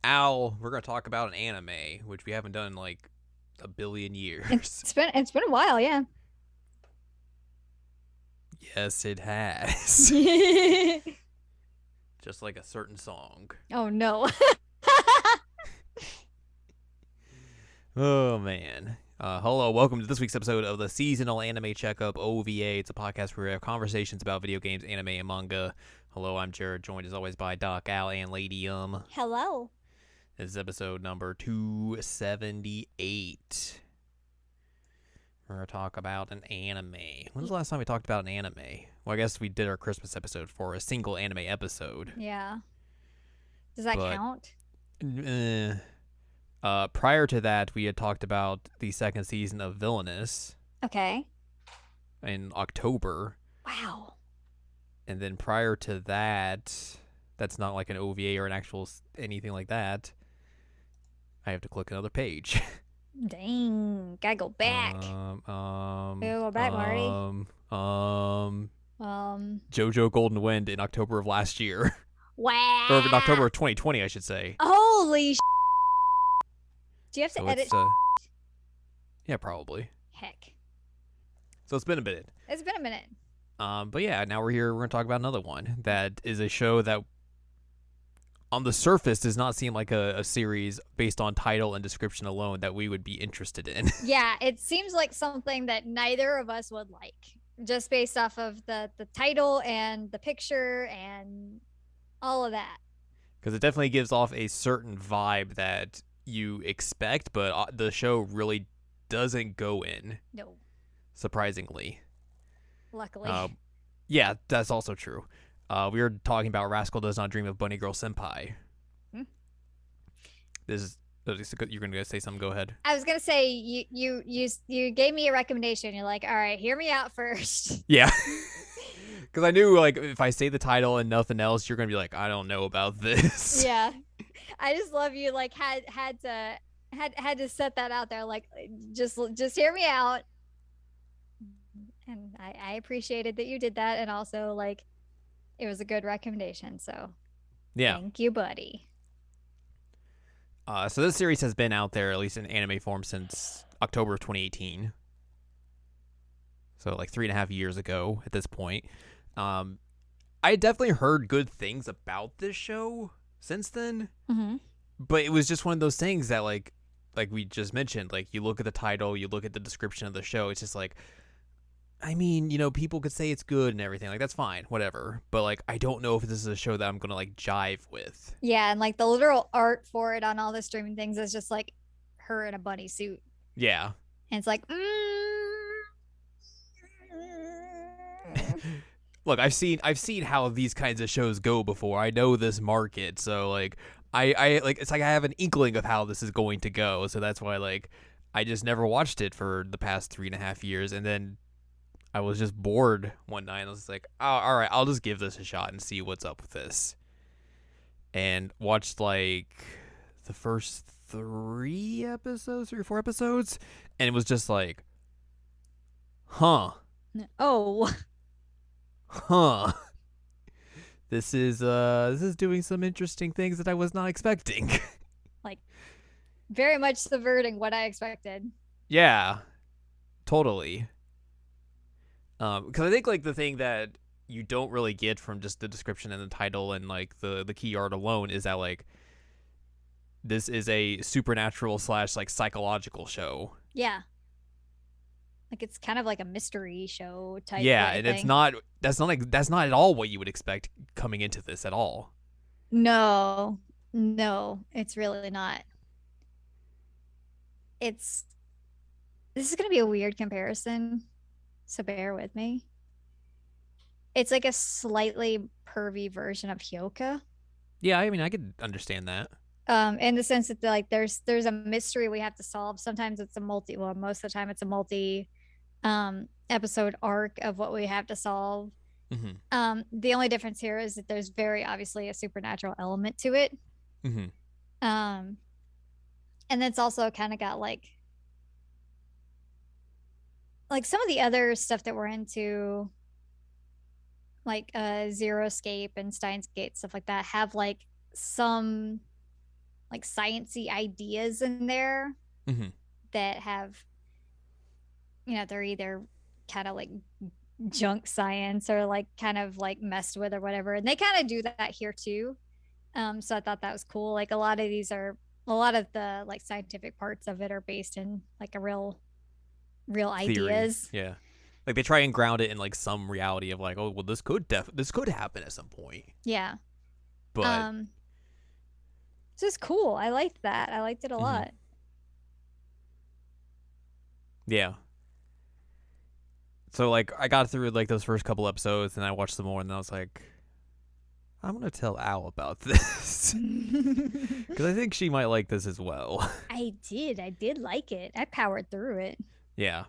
Al, we're going to talk about an anime, which we haven't done in like a billion years. It's been a while, yeah. Yes, it has. Just like a certain song. Oh no. Oh, man. Hello, welcome to this week's episode of the Seasonal Anime Checkup OVA. It's a podcast where we have conversations about video games, anime, and manga. Hello, I'm Jared, joined as always by Doc, Al, and Lady Hello. This is episode number 278. We're going to talk about an anime. When's the last time we talked about an anime? Well, I guess we did our Christmas episode for a single anime episode. Yeah. Does that But count? Prior to that, we had talked about the second season of Villainous Okay. in October. Wow. And then prior to that, that's not like an OVA or an actual anything like that. I have to click another page. Dang. Gotta go back. Gotta go back, Marty. JoJo Golden Wind in October of last year. Or in Wow. October of 2020, I should say. Holy Do you have to So edit? it's, yeah, probably. Heck. So it's been a bit. It's been a minute. But yeah, now we're here. We're going to talk about another one that is a show that on the surface does not seem like a series based on title and description alone that we would be interested in. Yeah, it seems like something that neither of us would like. Just based off of the title and the picture and all of that. Because it definitely gives off a certain vibe that you expect, but the show really doesn't go in. No. Surprisingly. Luckily. Yeah, that's also true. We were talking about Rascal Does Not Dream of Bunny Girl Senpai. Hmm? This is you're gonna say something. Go ahead. I was gonna say you gave me a recommendation. You're like, all right, hear me out first. Yeah. Because I knew, like, if I say the title and nothing else, you're gonna be like, I don't know about this. Yeah, I just love you. Like had to set that out there. Like just hear me out. And I appreciated that you did that, and also like it was a good recommendation. So Yeah. thank you, buddy. So this series has been out there, at least in anime form, since October of 2018. So like 3.5 years ago at this point. I definitely heard good things about this show since then. Mm-hmm. But it was just one of those things that like we just mentioned, like you look at the title, you look at the description of the show, it's just like, I mean, you know, people could say it's good and everything. Like, that's fine, whatever. But, like, I don't know if this is a show that I'm going to, like, jive with. Yeah, and like the literal art for it on all the streaming things is just like her in a bunny suit. Yeah. And it's like, Look, I've seen how these kinds of shows go before. I know this market, so like I like it's like I have an inkling of how this is going to go. So that's why like I just never watched it for the past 3.5 years, and then I was just bored one night. And I was like, oh, all right, I'll just give this a shot and see what's up with this. And watched like the first 3 or 4 episodes, and it was just like, huh. oh, Huh. This is doing some interesting things that I was not expecting. like very much subverting what I expected. Yeah. Totally. Because I think like the thing that you don't really get from just the description and the title and like the key art alone is that like this is a supernatural / like psychological show. Yeah. Like it's kind of like a mystery show type. Yeah, and it's not. That's not at all what you would expect coming into this at all. No, it's really not. This is gonna be a weird comparison, so bear with me. It's like a slightly pervy version of Hyoka. Yeah, I mean I could understand that. In the sense that like there's a mystery we have to solve. Sometimes it's most of the time it's a multi episode arc of what we have to solve. The only difference here is that there's very obviously a supernatural element to it. And it's also kind of got like some of the other stuff that we're into, like Zero Escape and Steins Gate, stuff like that, have like some like sciencey ideas in there Mm-hmm. that have, they're either kind of like junk science or like kind of like messed with or whatever. And they kind of do that here too. So I thought that was cool. Like a lot of the like scientific parts of it are based in like a real Theory. ideas. Yeah. Like they try and ground it in like some reality of like, oh well, this could happen at some point. Yeah. But Um, so it's cool. I liked that. I liked it a mm-hmm. lot. Yeah. So like I got through like those first couple episodes and I watched some more and I was like, I'm gonna tell Al about this because I think she might like this as well. I did. I did like it. I powered through it. Yeah.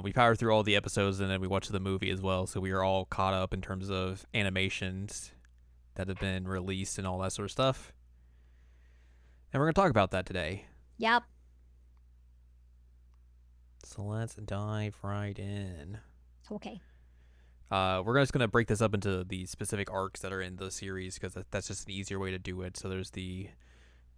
We powered through all the episodes and then we watched the movie as well, so we are all caught up in terms of animations that have been released and all that sort of stuff. And we're gonna talk about that today. Yep. So let's dive right in. Okay. We're just gonna break this up into the specific arcs that are in the series because that's just an easier way to do it. So there's the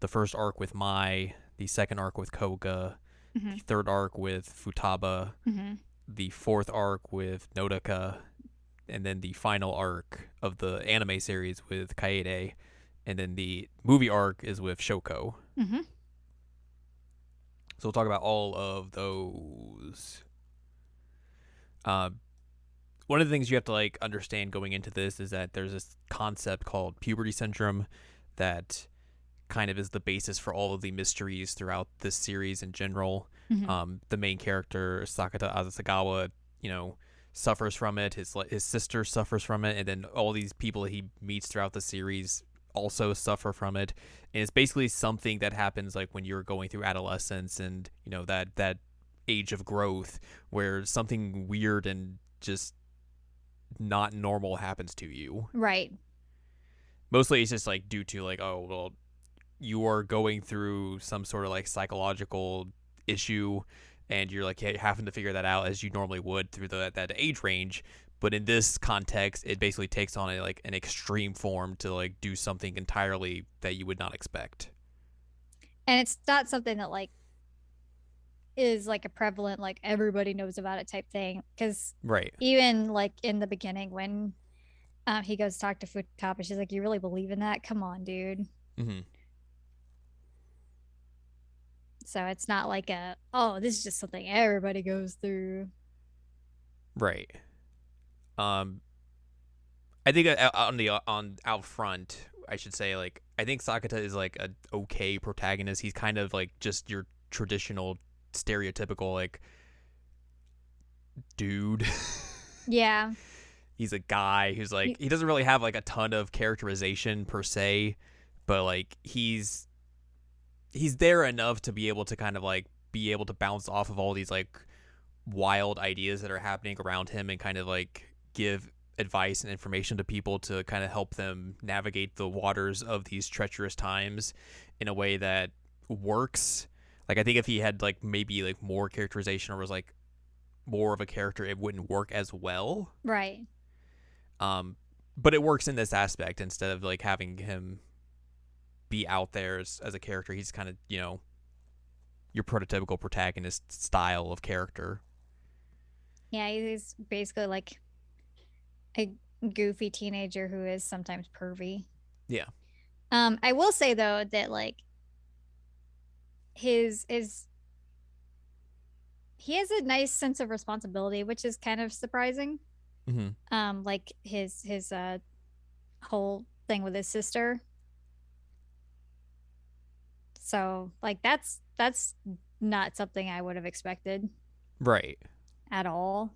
first arc with Mai, the second arc with Koga, Mm-hmm. the third arc with Futaba, Mm-hmm. the fourth arc with Nodoka, and then the final arc of the anime series with Kaede, and then the movie arc is with Shoko. Mm-hmm. So we'll talk about all of those. One of the things you have to like understand going into this is that there's this concept called puberty syndrome that kind of is the basis for all of the mysteries throughout this series in general. Mm-hmm. The main character Sakata Asagawa, suffers from it. His sister suffers from it, and then all these people he meets throughout the series also suffer from it. And it's basically something that happens like when you're going through adolescence and that age of growth where something weird and just not normal happens to you. Right. Mostly it's just like due to like, oh well, you are going through some sort of like psychological issue and you're like having to figure that out as you normally would through that age range. But in this context, it basically takes on like an extreme form to like do something entirely that you would not expect. And it's not something that like is like a prevalent, like everybody knows about it type thing. Because Right. even like in the beginning when he goes to talk to Futaba, she's like, "You really believe in that? Come on, dude." Mm-hmm. So it's not like this is just something everybody goes through. Right. Um, I think on out front, I should say like I think Sakata is like a okay protagonist. He's kind of like just your traditional stereotypical like dude. Yeah. He's a guy who's like he doesn't really have like a ton of characterization per se, but like he's there enough to be able to kind of like be able to bounce off of all these like wild ideas that are happening around him and kind of like give advice and information to people to kind of help them navigate the waters of these treacherous times in a way that works. Like I think if he had like maybe like more characterization or was like more of a character, it wouldn't work as well. Right. But it works in this aspect instead of like having him be out there as a character. He's kind of, your prototypical protagonist style of character. Yeah, he's basically like a goofy teenager who is sometimes pervy. Yeah. I will say though that like his he has a nice sense of responsibility, which is kind of surprising. Mm-hmm. Like his whole thing with his sister. So like that's not something I would have expected. Right. At all.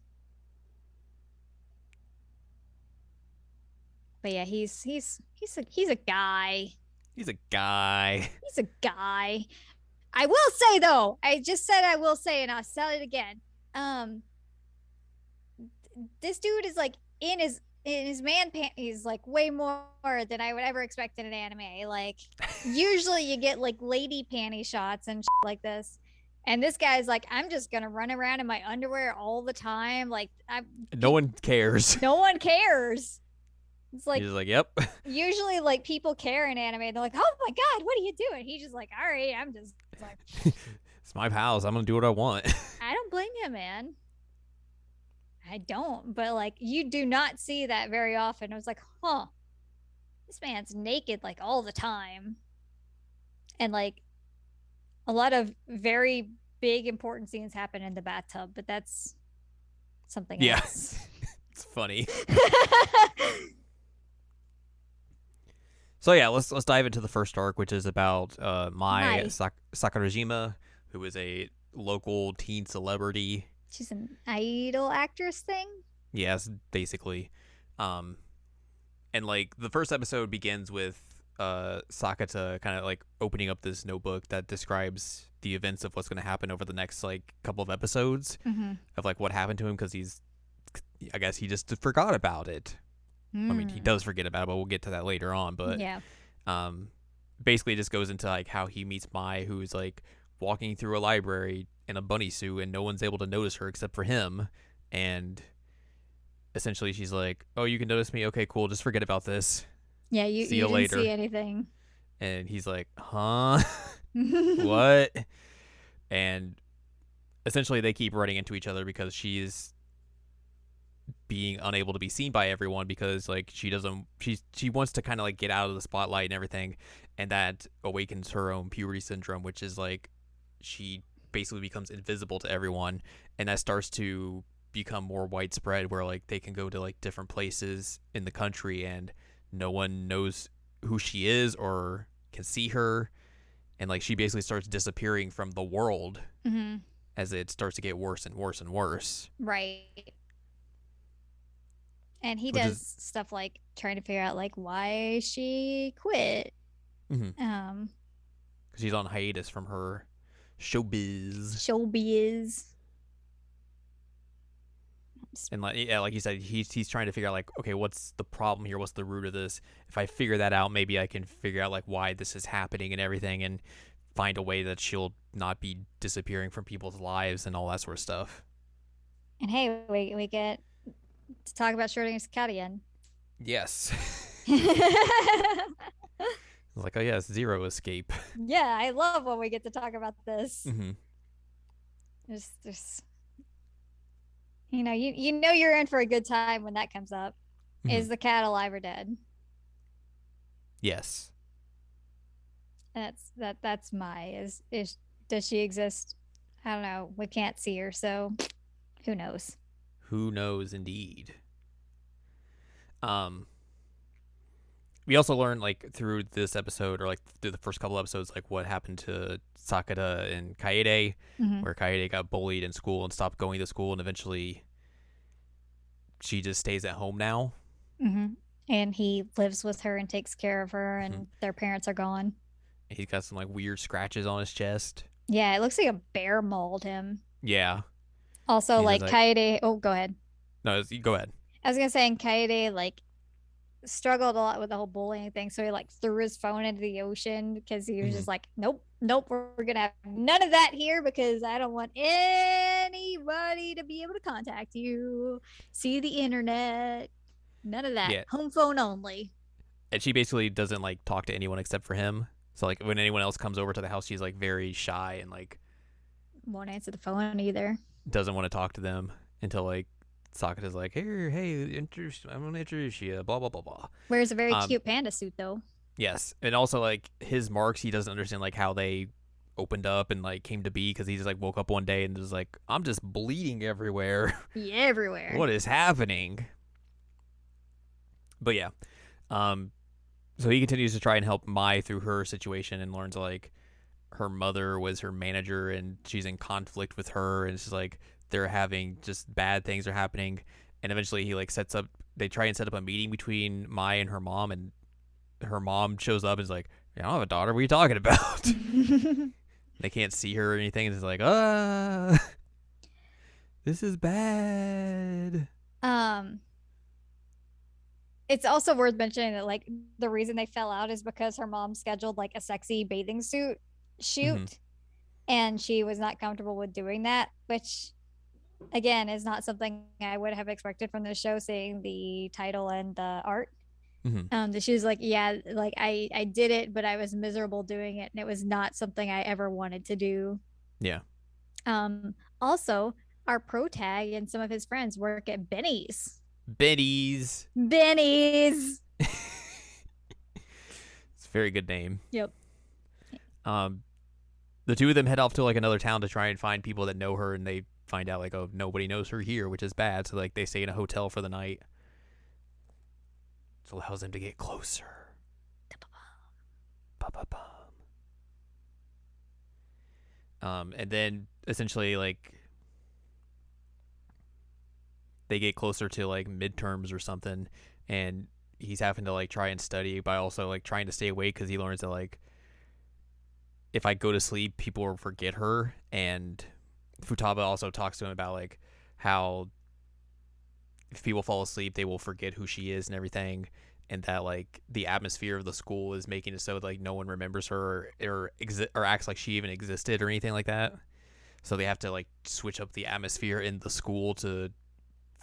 But yeah, he's a guy. He's a guy. He's a guy. I will say though, I just said I will say, and I'll say it again. This dude is like in his man pants. He's like way more than I would ever expect in an anime. Like usually you get like lady panty shots and shit like this. And this guy's like, I'm just gonna run around in my underwear all the time. Like no one cares. No one cares. It's like He's just like, yep. usually like people care in anime. They're like, oh my god, what are you doing? He's just like, all right, I'm just like, It's my house. I'm gonna do what I want. I don't blame him, man. I don't, but like you do not see that very often. I was like, huh, this man's naked like all the time. And like a lot of very big important scenes happen in the bathtub, but that's something Yeah, else. it's funny. So yeah, let's dive into the first arc, which is about Mai Hi. Sakurajima, who is a local teen celebrity. She's an idol actress thing. Yes, basically. Um, and like the first episode begins with Sakata kind of like opening up this notebook that describes the events of what's going to happen over the next like couple of episodes of like what happened to him because I guess he just forgot about it. I mean, he does forget about it, but we'll get to that later on. But Yeah. Basically, it just goes into like how he meets Mai, who's like walking through a library in a bunny suit, and no one's able to notice her except for him. And essentially, she's like, "Oh, you can notice me? Okay, cool. Just forget about this. Yeah, See you you didn't later." see anything. And he's like, "Huh? What?" And essentially, they keep running into each other because she's being unable to be seen by everyone because like she wants to kind of like get out of the spotlight and everything, and that awakens her own puberty syndrome, which is like she basically becomes invisible to everyone, and that starts to become more widespread where like they can go to like different places in the country and no one knows who she is or can see her, and like she basically starts disappearing from the world as it starts to get worse and worse and worse. Right. And he Which does is stuff like trying to figure out like why she quit. because she's on hiatus from her showbiz. Showbiz. And like yeah, like you said, he's trying to figure out like, okay, what's the problem here? What's the root of this? If I figure that out, maybe I can figure out like why this is happening and everything, and find a way that she'll not be disappearing from people's lives and all that sort of stuff. And hey, we get to talk about Schrodinger's cat again. Yes. Like, oh yes, zero escape. Yeah, I love when we get to talk about this. There's you know you're in for a good time when that comes up. Is the cat alive or dead? Yes. That's my is does she exist? I don't know. We can't see her, so who knows? Who knows indeed. Um we also learned like through this episode or like through the first couple episodes like what happened to Sakata and Kaede, where Kaede got bullied in school and stopped going to school, and eventually she just stays at home now. And he lives with her and takes care of her, and their parents are gone. And he's got some like weird scratches on his chest. Yeah, it looks like a bear mauled him. Yeah. Also, He like Kaede. Oh, go ahead. No, go ahead. I was gonna say, and Kaede like struggled a lot with the whole bullying thing, so he like threw his phone into the ocean because he was just like, nope, we're gonna have none of that here because I don't want anybody to be able to contact you, see the internet, none of that. Yeah. Home phone only. And she basically doesn't like talk to anyone except for him. So like when anyone else comes over to the house, she's like very shy and like won't answer the phone either. Doesn't want to talk to them until like Sakata's like, hey, I'm gonna introduce you, blah blah blah blah. Wears a very cute panda suit though. Yes, and also like his marks, he doesn't understand like how they opened up and like came to be because he just like woke up one day and was like, I'm just bleeding everywhere. Yeah, everywhere. What is happening? But yeah, so he continues to try and help Mai through her situation and learns like her mother was her manager and she's in conflict with her, and it's just like they're having just bad things are happening, and eventually he like they try and set up a meeting between Mai and her mom, and her mom shows up and is like, I don't have a daughter, what are you talking about? They can't see her or anything, and it's like, this is bad. It's also worth mentioning that like the reason they fell out is because her mom scheduled like a sexy bathing suit shoot, and she was not comfortable with doing that, which again is not something I would have expected from the show, seeing the title and the art. Mm-hmm. That she was like, yeah, like I did it, but I was miserable doing it, and it was not something I ever wanted to do. Yeah. Also, our pro tag and some of his friends work at Benny's. Benny's. Benny's. It's a very good name. Yep. Um, the two of them head off to like another town to try and find people that know her, and they find out like, oh, nobody knows her here, which is bad. So like they stay in a hotel for the night. It allows them to get closer. And then essentially like they get closer to like midterms or something, and he's having to like try and study, but also like trying to stay awake because he learns that like if I go to sleep, people will forget her. And Futaba also talks to him about like how if people fall asleep, they will forget who she is and everything, and that like the atmosphere of the school is making it so like no one remembers her or acts like she even existed or anything like that. So they have to like switch up the atmosphere in the school to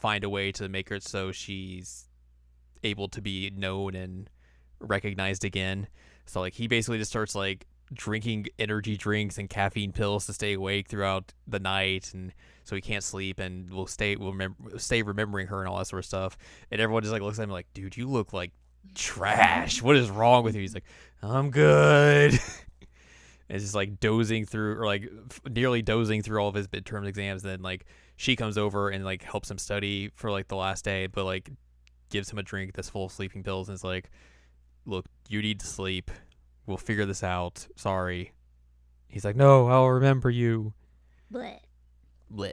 find a way to make her so she's able to be known and recognized again. So like he basically just starts like drinking energy drinks and caffeine pills to stay awake throughout the night, and so he can't sleep, and stay remembering her and all that sort of stuff. And everyone just like looks at him like, dude, you look like trash. What is wrong with you? He's like, I'm good. And just like dozing through, or like nearly dozing through all of his midterm exams. And then like she comes over and like helps him study for like the last day, but like gives him a drink that's full of sleeping pills and is like, look, you need to sleep. We'll figure this out. Sorry. He's like, no, I'll remember you. Blech. Blech.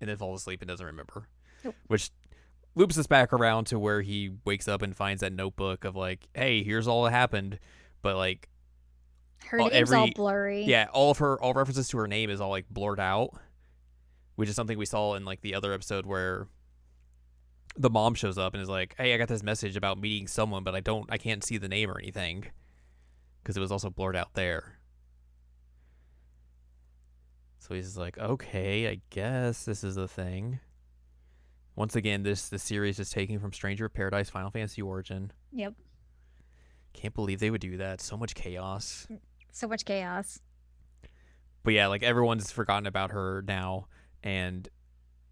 And then falls asleep and doesn't remember. Nope. Which loops us back around to where he wakes up and finds that notebook of like, hey, here's all that happened. But like her name's all blurry. Yeah, all references to her name is all like blurred out, which is something we saw in like the other episode where the mom shows up and is like, hey, I got this message about meeting someone, but I can't see the name or anything because it was also blurred out there. So he's like, okay, I guess this is a thing. Once again, this series is taking from Stranger of Paradise, Final Fantasy Origin. Yep. Can't believe they would do that. So much chaos. So much chaos. But yeah, like everyone's forgotten about her now, and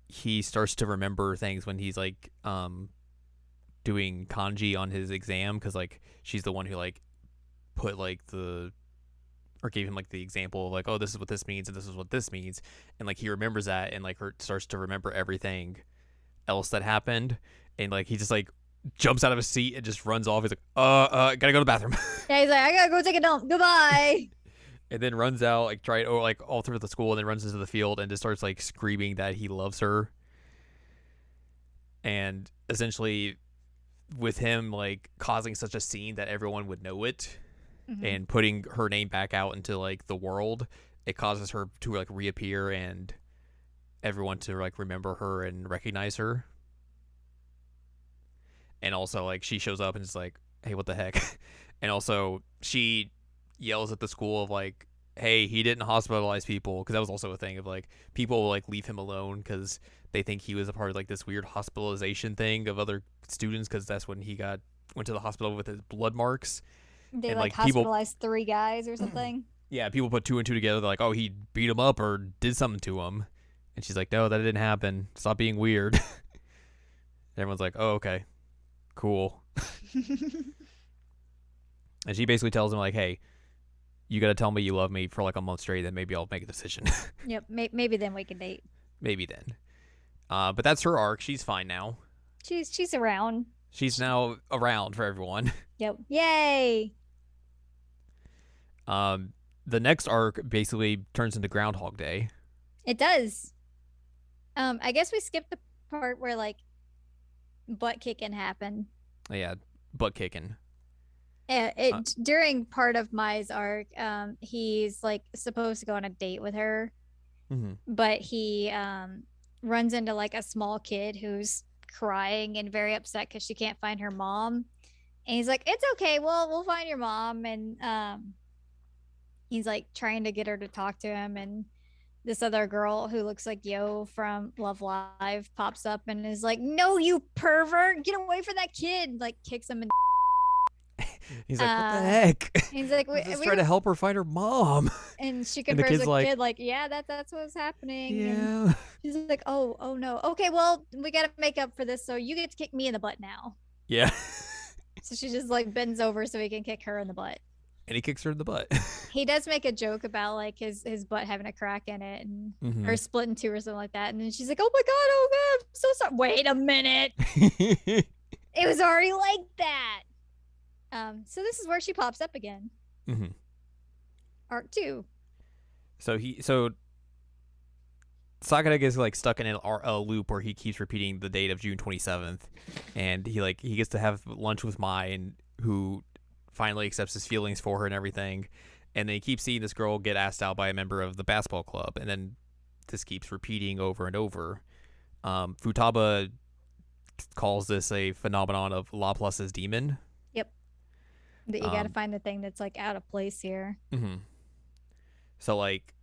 he starts to remember things when he's like doing kanji on his exam, because like she's the one who like put like or gave him like the example of like, oh, this is what this means and this is what this means, and like he remembers that, and like starts to remember everything else that happened, and like he just like jumps out of his seat and just runs off. He's like, gotta go to the bathroom. Yeah, he's like, I gotta go take a dump. Goodbye. And then runs out like all through the school, and then runs into the field and just starts like screaming that he loves her. And essentially, with him like causing such a scene that everyone would know it, and putting her name back out into like the world, it causes her to like reappear and everyone to like remember her and recognize her. And also like she shows up and is like, hey, what the heck? And also she yells at the school of like, hey, he didn't hospitalize people, because that was also a thing of like people will like leave him alone because they think he was a part of like this weird hospitalization thing of other students, because that's when he went to the hospital with his blood marks. They and like hospitalized 3 guys or something. Yeah, people put 2 and 2 together. They're like, oh, he beat him up or did something to him. And she's like, no, that didn't happen. Stop being weird. Everyone's like, oh, okay, cool. And she basically tells him like, hey, you got to tell me you love me for like a month straight, then maybe I'll make a decision. Yep, maybe then we can date. Maybe then. But that's her arc. She's fine now. She's around. She's now around for everyone. Yep. Yay. The next arc basically turns into Groundhog Day. It does. I guess we skipped the part where like butt kicking happened. Yeah, butt kicking. During part of Mai's arc, he's like supposed to go on a date with her, but he runs into like a small kid who's crying and very upset because she can't find her mom, and he's like, it's okay, we'll find your mom. And he's like trying to get her to talk to him, and this other girl who looks like Yo from Love Live pops up and is like, "No, you pervert! Get away from that kid!" Like kicks him in. He's like, what the Uh, heck? he's like, I'm just we trying to help her find her mom. and she And the confirms kid's with the like, kid, like, yeah, that's what's happening. And yeah. she's like, oh no, okay, well, we gotta make up for this, so you get to kick me in the butt now. Yeah. So she just like bends over so he can kick her in the butt. And he kicks her in the butt. He does make a joke about like his butt having a crack in it and Mm-hmm. or split in two or something like that. And then she's like, "Oh my god, oh god, I'm so sorry." Wait a minute, it was already like that. So this is where she pops up again. Mm-hmm. Arc 2. So Sakata gets like stuck in a loop where he keeps repeating the date of June 27th, and he gets to have lunch with Mai, and who finally accepts his feelings for her and everything, and then he keeps seeing this girl get asked out by a member of the basketball club, and then this keeps repeating over and over. Futaba calls this a phenomenon of Laplace's demon. Yep. That you got to find the thing that's like out of place here. Mm-hmm. So like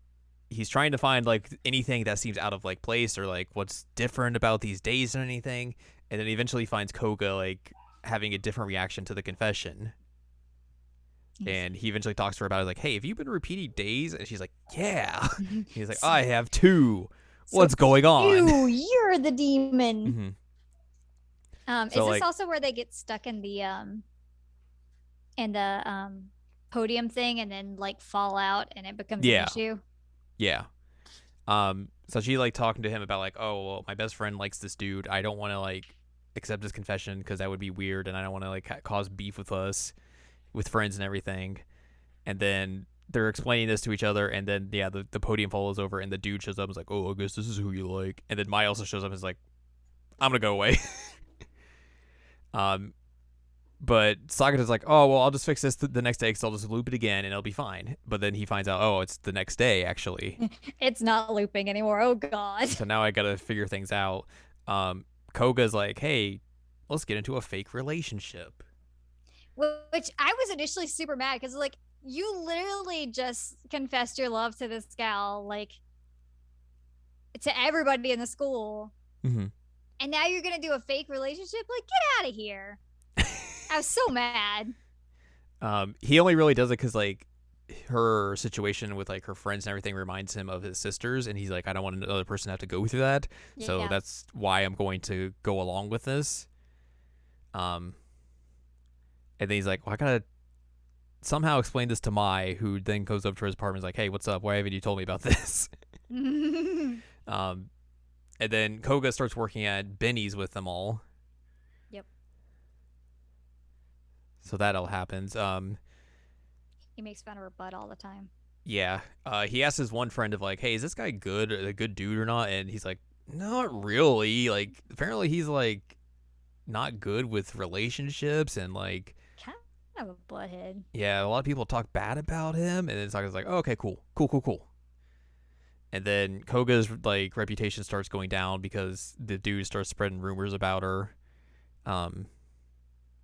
he's trying to find like anything that seems out of like place or like what's different about these days or anything, and then he eventually finds Koga like having a different reaction to the confession. And he eventually talks to her about it, like, hey, have you been repeating days? And she's like, yeah. He's like, I have too. What's going on? You're the demon. Mm-hmm. So is this like, also where they get stuck in the podium thing and then like fall out and it becomes an issue? Yeah. So she like talking to him about like, oh, well, my best friend likes this dude. I don't want to like accept his confession because that would be weird, and I don't want to like cause beef with us, with friends and everything. And then they're explaining this to each other, and then the podium falls over, and the dude shows up and is like, oh, I guess this is who you like. And then Mai also shows up and is like, I'm gonna go away. But Sakata's like, oh, well, I'll just fix this the next day because I'll just loop it again and it'll be fine. But then he finds out, oh, it's the next day, actually. It's not looping anymore. Oh, God. So now I got to figure things out. Koga's like, hey, let's get into a fake relationship. Which I was initially super mad because, like, you literally just confessed your love to this gal, like, to everybody in the school. Mm-hmm. And now you're going to do a fake relationship? Like, get out of here. I was so mad. He only really does it because like her situation with like her friends and everything reminds him of his sisters, and he's like, I don't want another person to have to go through that. Yeah. So that's why I'm going to go along with this. And then he's like, well, I gotta somehow explain this to Mai, who then goes up to his apartment and is like, hey, what's up? Why haven't you told me about this? And then Koga starts working at Benny's with them all. So that all happens. He makes fun of her butt all the time. Yeah. He asks his one friend of like, hey, is this guy a good dude or not? And he's like, not really. Like, apparently he's like not good with relationships and like kind of a butthead. Yeah, a lot of people talk bad about him, and then Saka's like, oh, okay, cool. And then Koga's like reputation starts going down because the dude starts spreading rumors about her.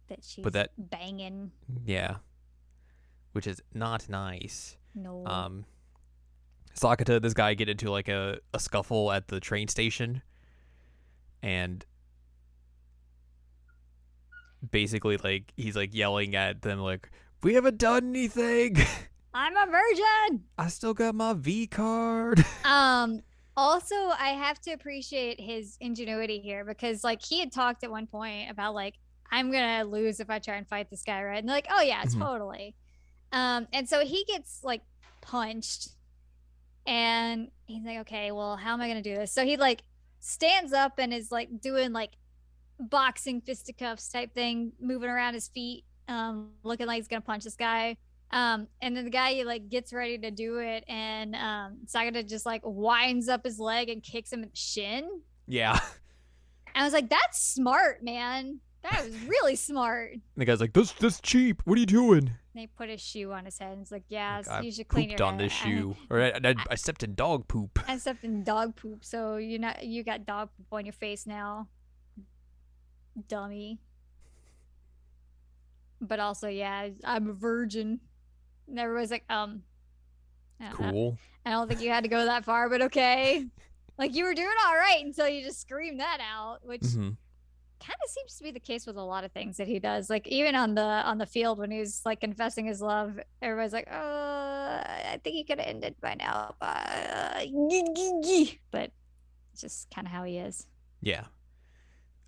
That she's banging. Yeah. Which is not nice. No. Sakata, this guy get into like a scuffle at the train station. And basically like he's like yelling at them like, we haven't done anything. I'm a virgin. I still got my V card. Also, I have to appreciate his ingenuity here because like he had talked at one point about like, I'm gonna lose if I try and fight this guy, right? And they're like, oh yeah, totally. And so he gets like punched, and he's like, okay, well, how am I gonna do this? So he like stands up and is like doing like boxing fisticuffs type thing, moving around his feet, looking like he's gonna punch this guy. And then the guy like gets ready to do it, and Sagata just like winds up his leg and kicks him in the shin. Yeah. I was like, that's smart, man. That was really smart. And the guy's like, "That's cheap. What are you doing?" And they put his shoe on his head. And it's like, yeah, like, you should clean your head. on this shoe, or I stepped in dog poop. I stepped in dog poop, so you got dog poop on your face now, dummy. But also, yeah, I'm a virgin. And everybody's like, Cool. I don't think you had to go that far, but okay. Like, you were doing all right until you just screamed that out, which kind of seems to be the case with a lot of things that he does. Like, even on the field when he's like confessing his love, everybody's like, I think he could have ended by now. But it's just kind of how he is. Yeah.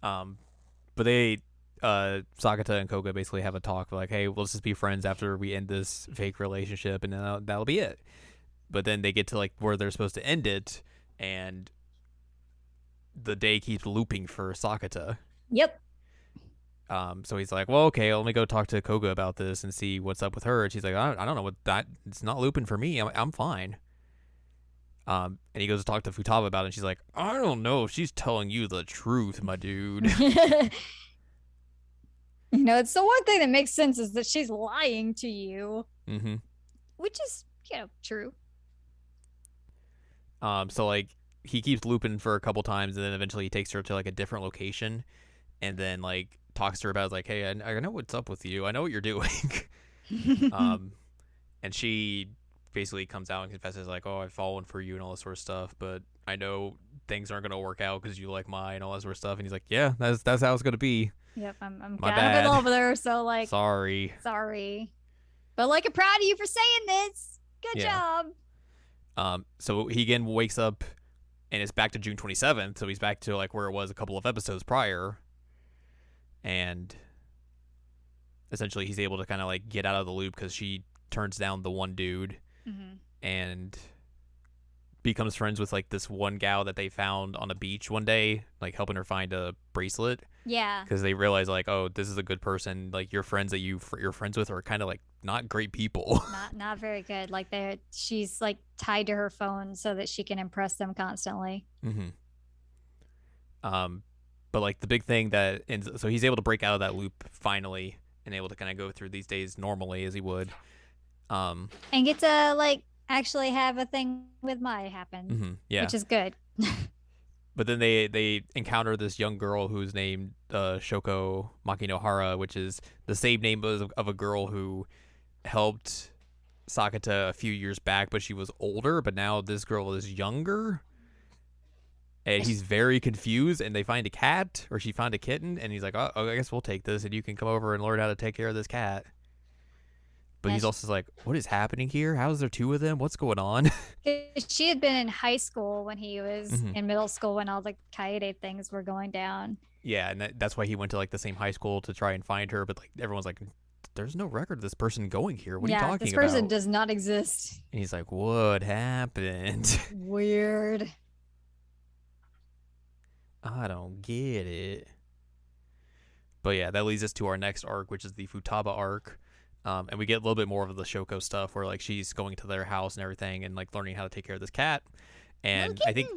But they Sakata and Koga basically have a talk like, hey, let's just be friends after we end this fake relationship, and then that'll be it. But then they get to like where they're supposed to end it, and the day keeps looping for Sakata. Yep. So he's like, well, okay, let me go talk to Koga about this and see what's up with her. And she's like, I don't know what that. It's not looping for me. I'm fine. And he goes to talk to Futaba about it, and she's like, I don't know if she's telling you the truth, my dude. You know, it's the one thing that makes sense is that she's lying to you. Mm-hmm. Which is, true. So like he keeps looping for a couple times, and then eventually he takes her to like a different location, and then like talks to her about like, hey, I know what's up with you. I know what you're doing. And she basically comes out and confesses like, oh, I've fallen for you and all this sort of stuff, but I know things aren't gonna work out because you like mine and all that sort of stuff. And he's like, yeah, that's how it's gonna be. Yep, I'm My kind of in bad. love with her, so like, sorry. But like, I'm proud of you for saying this. Good Yeah. job. So he again wakes up, and it's back to June 27th. So he's back to like where it was a couple of episodes prior, and essentially he's able to kind of like get out of the loop because she turns down the one dude, and becomes friends with like this one gal that they found on a beach one day, like helping her find a bracelet. Yeah. Because they realize like, oh, this is a good person. Like your friends that you're friends with are kind of like not great people. Not very good. Like she's like tied to her phone so that she can impress them constantly. But like the big thing that, and so he's able to break out of that loop finally, and able to kind of go through these days normally as he would. And get to like actually have a thing with Mai happen. Yeah. Which is good. But then they encounter this young girl who's named Shoko Makinohara, which is the same name of a girl who helped Sakata a few years back, but she was older, but now this girl is younger. And he's very confused, and they find a cat, or she found a kitten, and he's like, oh, I guess we'll take this, and you can come over and learn how to take care of this cat. But he's also like, what is happening here? How is there two of them? What's going on? She had been in high school when he was in middle school when all the Kaede things were going down. Yeah, and that's why he went to like the same high school to try and find her. But like everyone's like, there's no record of this person going here. What are you talking about? This person does not exist. And he's like, what happened? Weird. I don't get it. But yeah, that leads us to our next arc, which is the Futaba arc. And we get a little bit more of the Shoko stuff where like she's going to their house and everything and like learning how to take care of this cat. And I think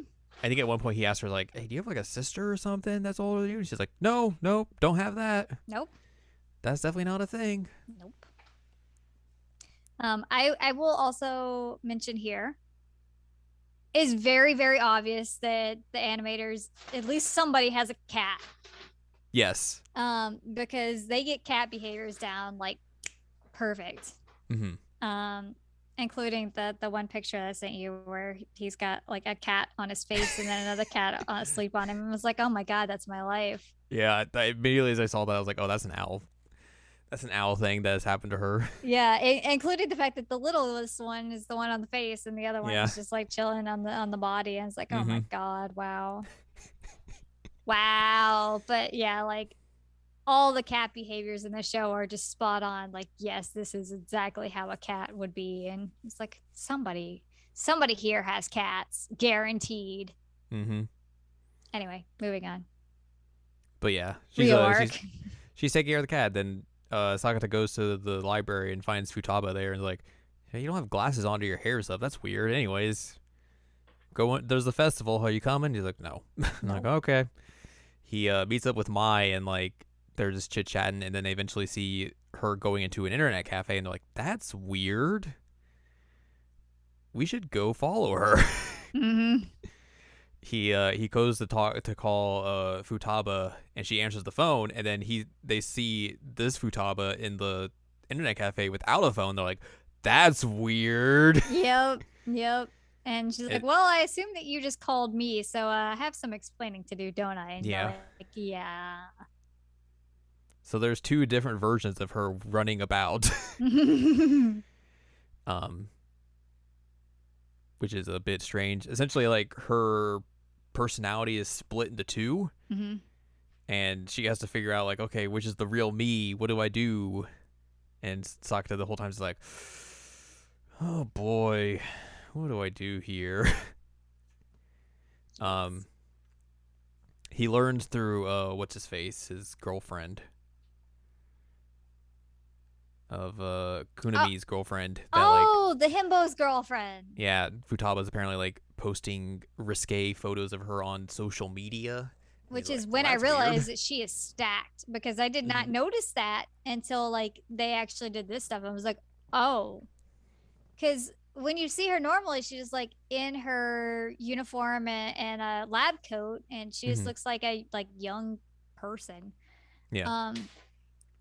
at one point he asked her like, hey, do you have like a sister or something that's older than you? And she's like, no, don't have that. Nope. That's definitely not a thing. Nope. I will also mention here, it's very, very obvious that the animators, at least somebody has a cat. Yes. Because they get cat behaviors down like perfect. Including the one picture that I sent you where he's got like a cat on his face and then another cat asleep on him, and was like, oh my god, that's my life. Yeah, immediately as I saw that, I was like, oh, that's an owl. That's an owl thing that has happened to her. Yeah, including the fact that the littlest one is the one on the face and the other one is just like chilling on the body, and it's like, oh my god, wow. Wow. But yeah, like all the cat behaviors in the show are just spot on. Like, yes, this is exactly how a cat would be. And it's like, somebody here has cats, guaranteed. Anyway, moving on. But yeah, she's taking care of the cat. Then Sakata goes to the library and finds Futaba there and is like, hey, you don't have glasses onto your hair stuff. That's weird. Anyways, there's the festival. Are you coming? He's like, no. I'm like, okay. He meets up with Mai and like they're just chit chatting, and then they eventually see her going into an internet cafe, and they're like, that's weird. We should go follow her. He goes to call Futaba, and she answers the phone, and then they see this Futaba in the internet cafe without a phone. They're like, That's weird. Yep, yep. And she's like, It, "Well, I assume that you just called me, so I have some explaining to do, don't I?" And you're yeah. like, "Yeah." So there's two different versions of her running about, um, which is a bit strange. Essentially, like her personality is split into two, Mm-hmm. and she has to figure out like, okay, which is the real me? What do I do? And Sakata the whole time is like, oh boy, what do I do here? um, he learns through what's his face, his girlfriend of Oh, Kunami's girlfriend, that like, oh, the himbo's girlfriend. yeah, Futaba's apparently like posting risque photos of her on social media. And he's Which like, is well, when I that's weird. realized that she is stacked because I did not Mm-hmm. notice that until like they actually did this stuff. I was like, oh, because when you see her normally, she's just like in her uniform and a lab coat, and she just Mm-hmm. looks like a like young person. Yeah. Um,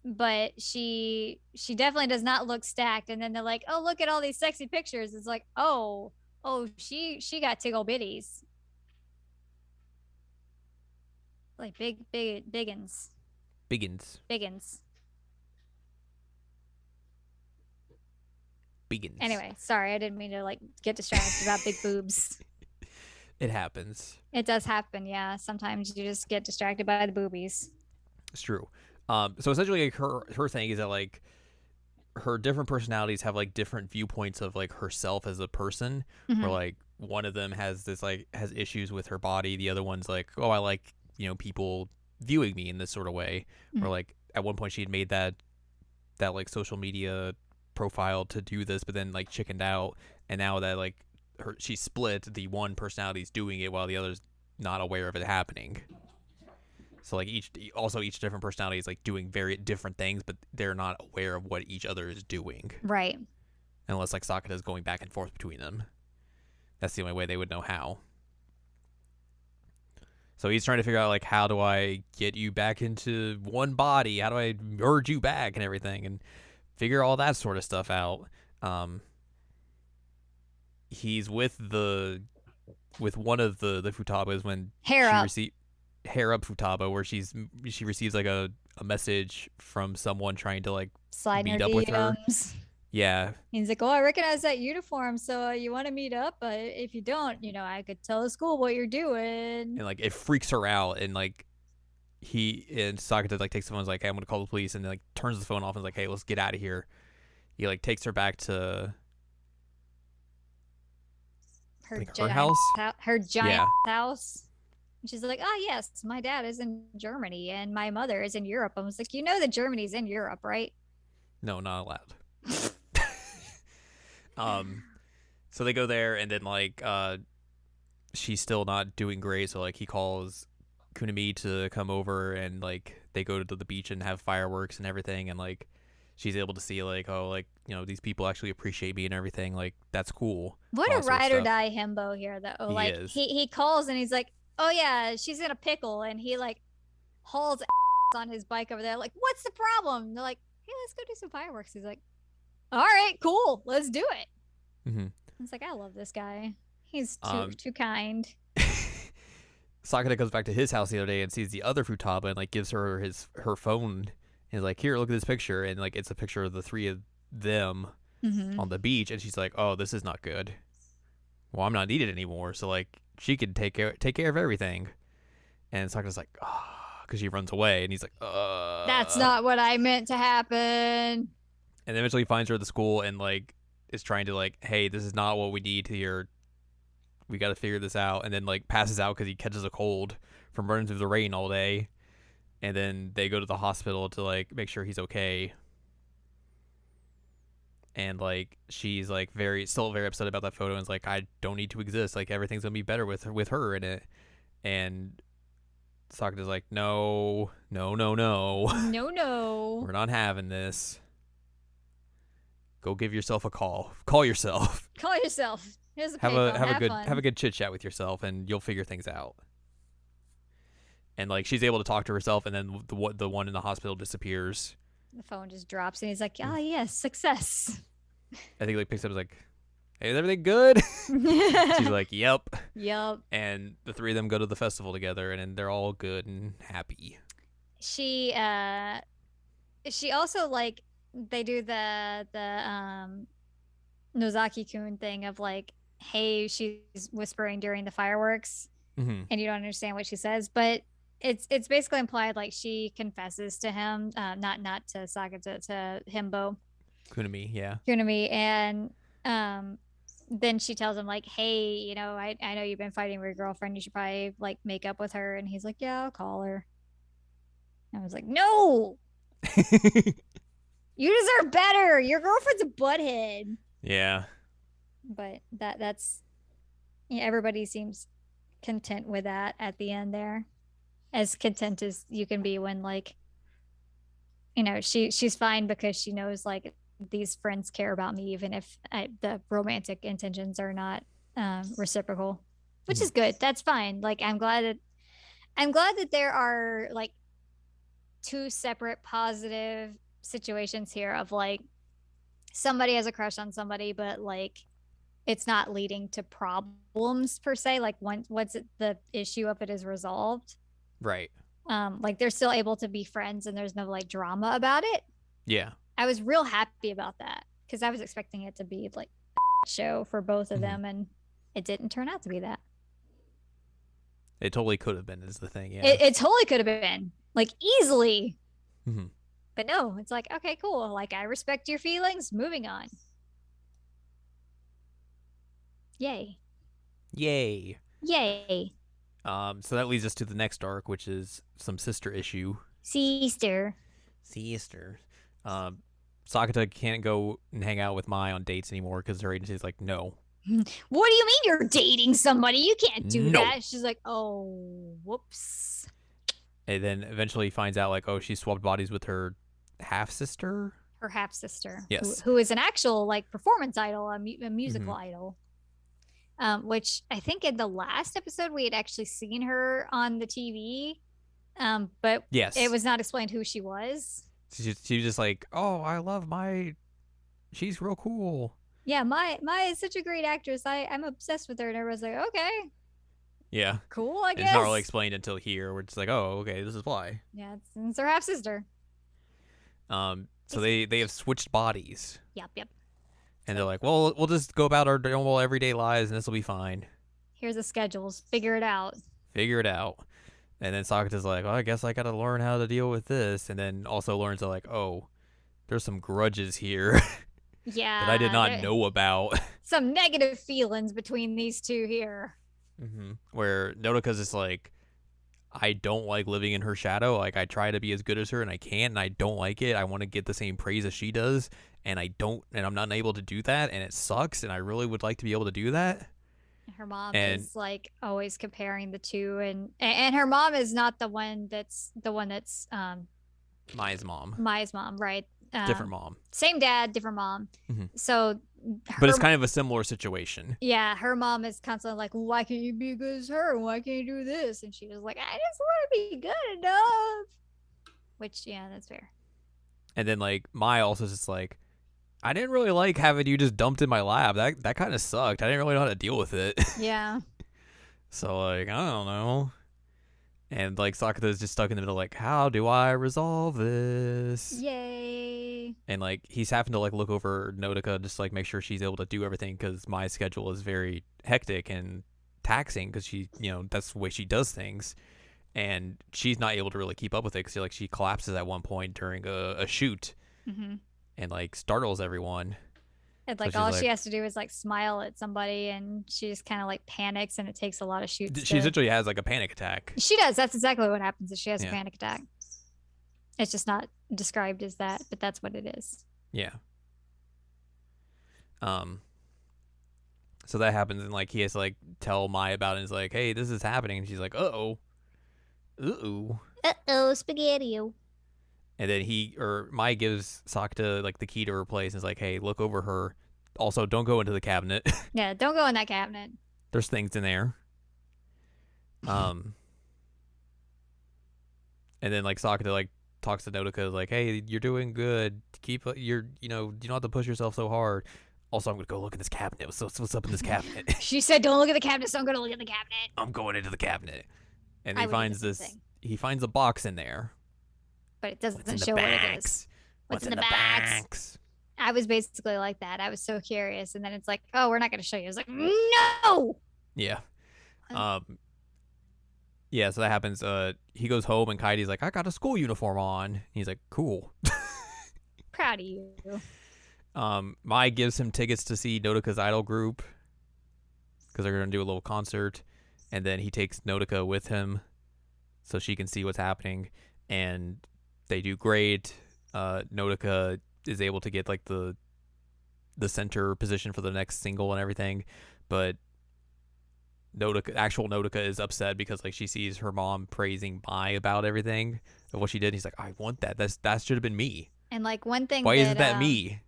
but she definitely does not look stacked. And then they're like, oh, look at all these sexy pictures. It's like, oh, she got tickle bitties, like biggins, Biggins. biggins. Biggins. Anyway, sorry, I didn't mean to like get distracted about big boobs. It happens. It does happen, yeah. Sometimes you just get distracted by the boobies. It's true. So essentially, like, her thing is that like her different personalities have like different viewpoints of like herself as a person. Where Mm-hmm. like one of them has this like has issues with her body. The other one's like, oh, I like people viewing me in this sort of way. Mm-hmm. Or like at one point she had made that like social media profile to do this, but then like chickened out, and now that like she's split, the one personality is doing it while the other's not aware of it happening. So like each different personality is like doing very different things, but they're not aware of what each other is doing, Right. unless like Sakata is going back and forth between them. That's the only way they would know how. So he's trying to figure out like, how do I get you back into one body? How do I merge you back and everything, and figure all that sort of stuff out. Um, he's with one of the Futabas when Hair she up. received hair up Futaba, where she receives like a message from someone trying to like Sliding her meet up with her. DMs. Yeah, He's like, oh, I recognize that uniform. So you want to meet up? But if you don't, I could tell the school what you're doing. and like it freaks her out, and like he and Sakata like takes the phone, and is like, hey, I'm gonna call the police, and like turns the phone off and is like, hey, let's get out of here. He like takes her back to I Her think her giant, house. her giant Yeah, house. And she's like, oh, yes, my dad is in Germany and my mother is in Europe. I was like, that Germany's in Europe, right? no, not allowed. um, so they go there, and then like she's still not doing great, so like he calls Kunami to come over, and like they go to the beach and have fireworks and everything, and like she's able to see like, oh, like these people actually appreciate me and everything, like that's cool. What All a sort of ride or stuff. die himbo here, though. He Like is. he calls and he's like, oh yeah, she's in a pickle, and he like hauls on his bike over there. Like, what's the problem? They're like, hey, let's go do some fireworks. He's like, all right, cool, let's do it. Mm-hmm. It's like, I love this guy. He's Um, too kind. Sakata comes back to his house the other day and sees the other Futaba, and like gives her her phone, and is like, here, look at this picture, and like it's a picture of the three of them Mm-hmm. on the beach, and she's like, oh, this is not good. Well, I'm not needed anymore, so like she can take care of everything. And Sakata's like, ah, oh, because she runs away, and he's like, That's not what I meant to happen. and eventually finds her at the school, and like is trying to like, hey, this is not what we need here. We got to figure this out, and then like passes out because he catches a cold from running through the rain all day. And then they go to the hospital to like make sure he's okay. And like she's like still very upset about that photo, and is like, I don't need to exist. Like everything's gonna be better with her in it. And Sakata's like, no, no, no, no. No. We're not having this. Go give yourself a call. Call yourself. Call yourself. Here's a Have payphone. have a Fun. good chit chat with yourself, and you'll figure things out. And like she's able to talk to herself, and then the one in the hospital disappears. The phone just drops and he's like, ah, yes, success. I think like picks up, is like, hey, is everything good? She's like, yep. Yep. And the three of them go to the festival together, and they're all good and happy. She also like they do the Nozaki-kun thing of like, hey, she's whispering during the fireworks, Mm-hmm. and you don't understand what she says, but it's basically implied like she confesses to him, not to Sakata, to Himbo, Kunami, yeah. Kunami, and um, then she tells him like, hey, I know you've been fighting with your girlfriend. You should probably like make up with her, and he's like, yeah, I'll call her. And I was like, no, you deserve better. Your girlfriend's a butthead. Yeah. But that's yeah, everybody seems content with that at the end there, as content as you can be when like she's fine because she knows like these friends care about me even if the romantic intentions are not reciprocal, which is good. That's fine. Like I'm glad that there are like two separate positive situations here of like somebody has a crush on somebody, but like it's not leading to problems per se. Like once the issue of it is resolved, Right. like they're still able to be friends and there's no like drama about it. Yeah. I was real happy about that because I was expecting it to be like a show for both of them, and it didn't turn out to be that. It totally could have been, is the thing. Yeah. It totally could have been like easily, Mm-hmm. but no, it's like, okay, cool. Like I respect your feelings. Moving on. Yay. Yay. Yay. So that leads us to the next arc, which is some sister issue. Sister. Sakata can't go and hang out with Mai on dates anymore because her agency is like, no. What do you mean you're dating somebody? You can't do No. that. She's like, oh, whoops. And then eventually finds out like, oh, she swapped bodies with her half sister. Her half sister. Yes. Who is an actual like performance idol, a musical idol. Which I think in the last episode we had actually seen her on the TV. But yes, it was not explained who she was. She was just like, oh, I love Mai. She's real cool. Yeah, Mai is such a great actress. I'm obsessed with her, and everyone's like, okay. Yeah. Cool, I guess. It's not really explained until here. We're just like, oh, okay, this is why. Yeah, it's her half sister. So they have switched bodies. Yep. And they're like, well, we'll just go about our normal everyday lives, and this will be fine. Here's the schedules. Figure it out. And then Sakata's like, well, I guess I got to learn how to deal with this. And then also learns that, like, oh, there's some grudges here. Yeah. that I did not know about. Some negative feelings between these two here. Mm-hmm. Where Nodoka's just like, I don't like living in her shadow. Like, I try to be as good as her, and I can't, and I don't like it. I want to get the same praise as she does, and I'm not able to do that, and it sucks, and I really would like to be able to do that. Her mom is like always comparing the two, and her mom is not the one that's Mai's mom. Right? Different mom. Same dad, different mom. Mm-hmm. So, but it's kind of a similar situation. Yeah, her mom is constantly like, well, "Why can't you be as good as her? Why can't you do this?" And she was like, "I just want to be good enough." Which, yeah, that's fair. And then like Mai also just like, I didn't really like having you just dumped in my lab. That kind of sucked. I didn't really know how to deal with it. Yeah. So like, I don't know. And like Sakata's just stuck in the middle, like, how do I resolve this? Yay. And like he's having to like look over Nodoka just like make sure she's able to do everything because my schedule is very hectic and taxing because she, that's the way she does things. And she's not able to really keep up with it because like she collapses at one point during a shoot. Mm-hmm. And like startles everyone. And like all she has to do is like smile at somebody, and she just kind of like panics, and it takes a lot of shoots. She essentially has like a panic attack. She does. That's exactly what happens. Is she has a panic attack. It's just not described as that, but that's what it is. Yeah. So that happens, and like he has to like tell Mai about it. And he's like, "Hey, this is happening," and she's like, "Uh-oh, spaghetti-o." And then Mai gives Sakata like the key to her place and is like, hey, look over her. Also, don't go into the cabinet. Yeah, don't go in that cabinet. There's things in there. And then like Sakata like talks to Nodoka like, "Hey, you're doing good. Keep you don't have to push yourself so hard. Also, I'm gonna go look in this cabinet. What's up in this cabinet?" She said, "Don't look at the cabinet." So I'm gonna look at the cabinet. I'm going into the cabinet, and I he would do finds the this. same thing. He finds a box in there. But it What's in doesn't the show what it is. box? What's in the box? I was basically like that. I was so curious, and then it's like, oh, we're not going to show you. I was like, no. Yeah. Yeah. So that happens. He goes home, and Kaidi's like, "I got a school uniform on." He's like, "Cool." Proud of you. Mai gives him tickets to see Nodoka's idol group because they're gonna do a little concert, and then he takes Nodoka with him so she can see what's happening, and they do great. Nodoka is able to get like the center position for the next single and everything, but actual Nodoka is upset because like she sees her mom praising Mai about everything of what she did. He's like, "I want that. That should have been me. And like one thing Why isn't that me?"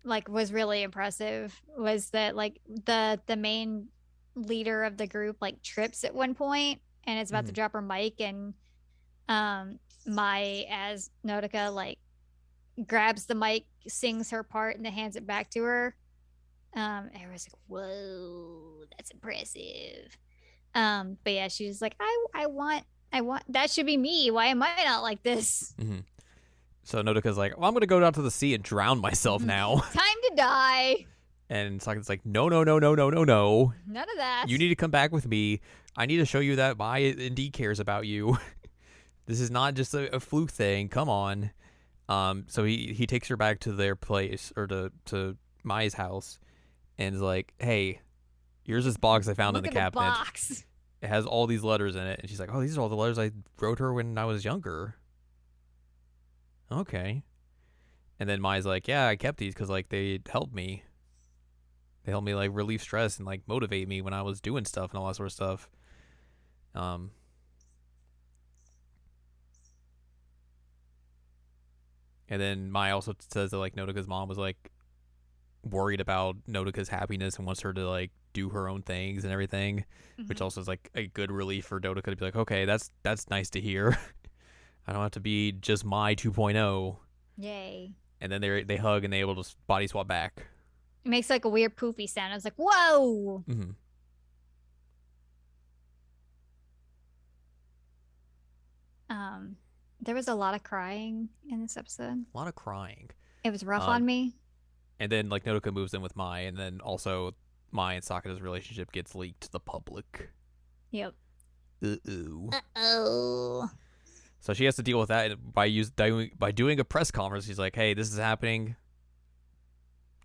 Like was really impressive was that like the main leader of the group like trips at one point and is about to drop her mic, and Mai as Nodoka like grabs the mic, sings her part, and then hands it back to her. Everyone's like, "Whoa, that's impressive." But yeah, she's like, I want that should be me. Why am I not like this? So Nodoka's like, "Well, I'm gonna go down to the sea and drown myself now." Time to die. And Saku's like, "No, no, no. None of that. You need to come back with me. I need to show you that Mai indeed cares about you. This is not just a fluke thing. Come on." So he takes her back to their place, or to Mai's house, and is like, "Hey, here's this box I found in the cabinet. Box. It has all these letters in it." And she's like, "Oh, these are all the letters I wrote her when I was younger." Okay. And then Mai's like, "Yeah, I kept these because like they helped me. They helped me like relieve stress and like motivate me when I was doing stuff and all that sort of stuff." And then Mai also says that like Nodoka's mom was like worried about Nodoka's happiness and wants her to like do her own things and everything, which also is like a good relief for Nodoka to be like, "Okay, that's nice to hear. I don't have to be just Mai 2.0." Yay. And then they hug and they able to body swap back. It makes like a weird poofy sound. I was like, "Whoa." There was a lot of crying in this episode. A lot of crying. It was rough on me. And then like Nodoka moves in with Mai, and then also Mai and Sakura's relationship gets leaked to the public. Yep. Uh-oh. So she has to deal with that by doing a press conference. She's like, "Hey, this is happening.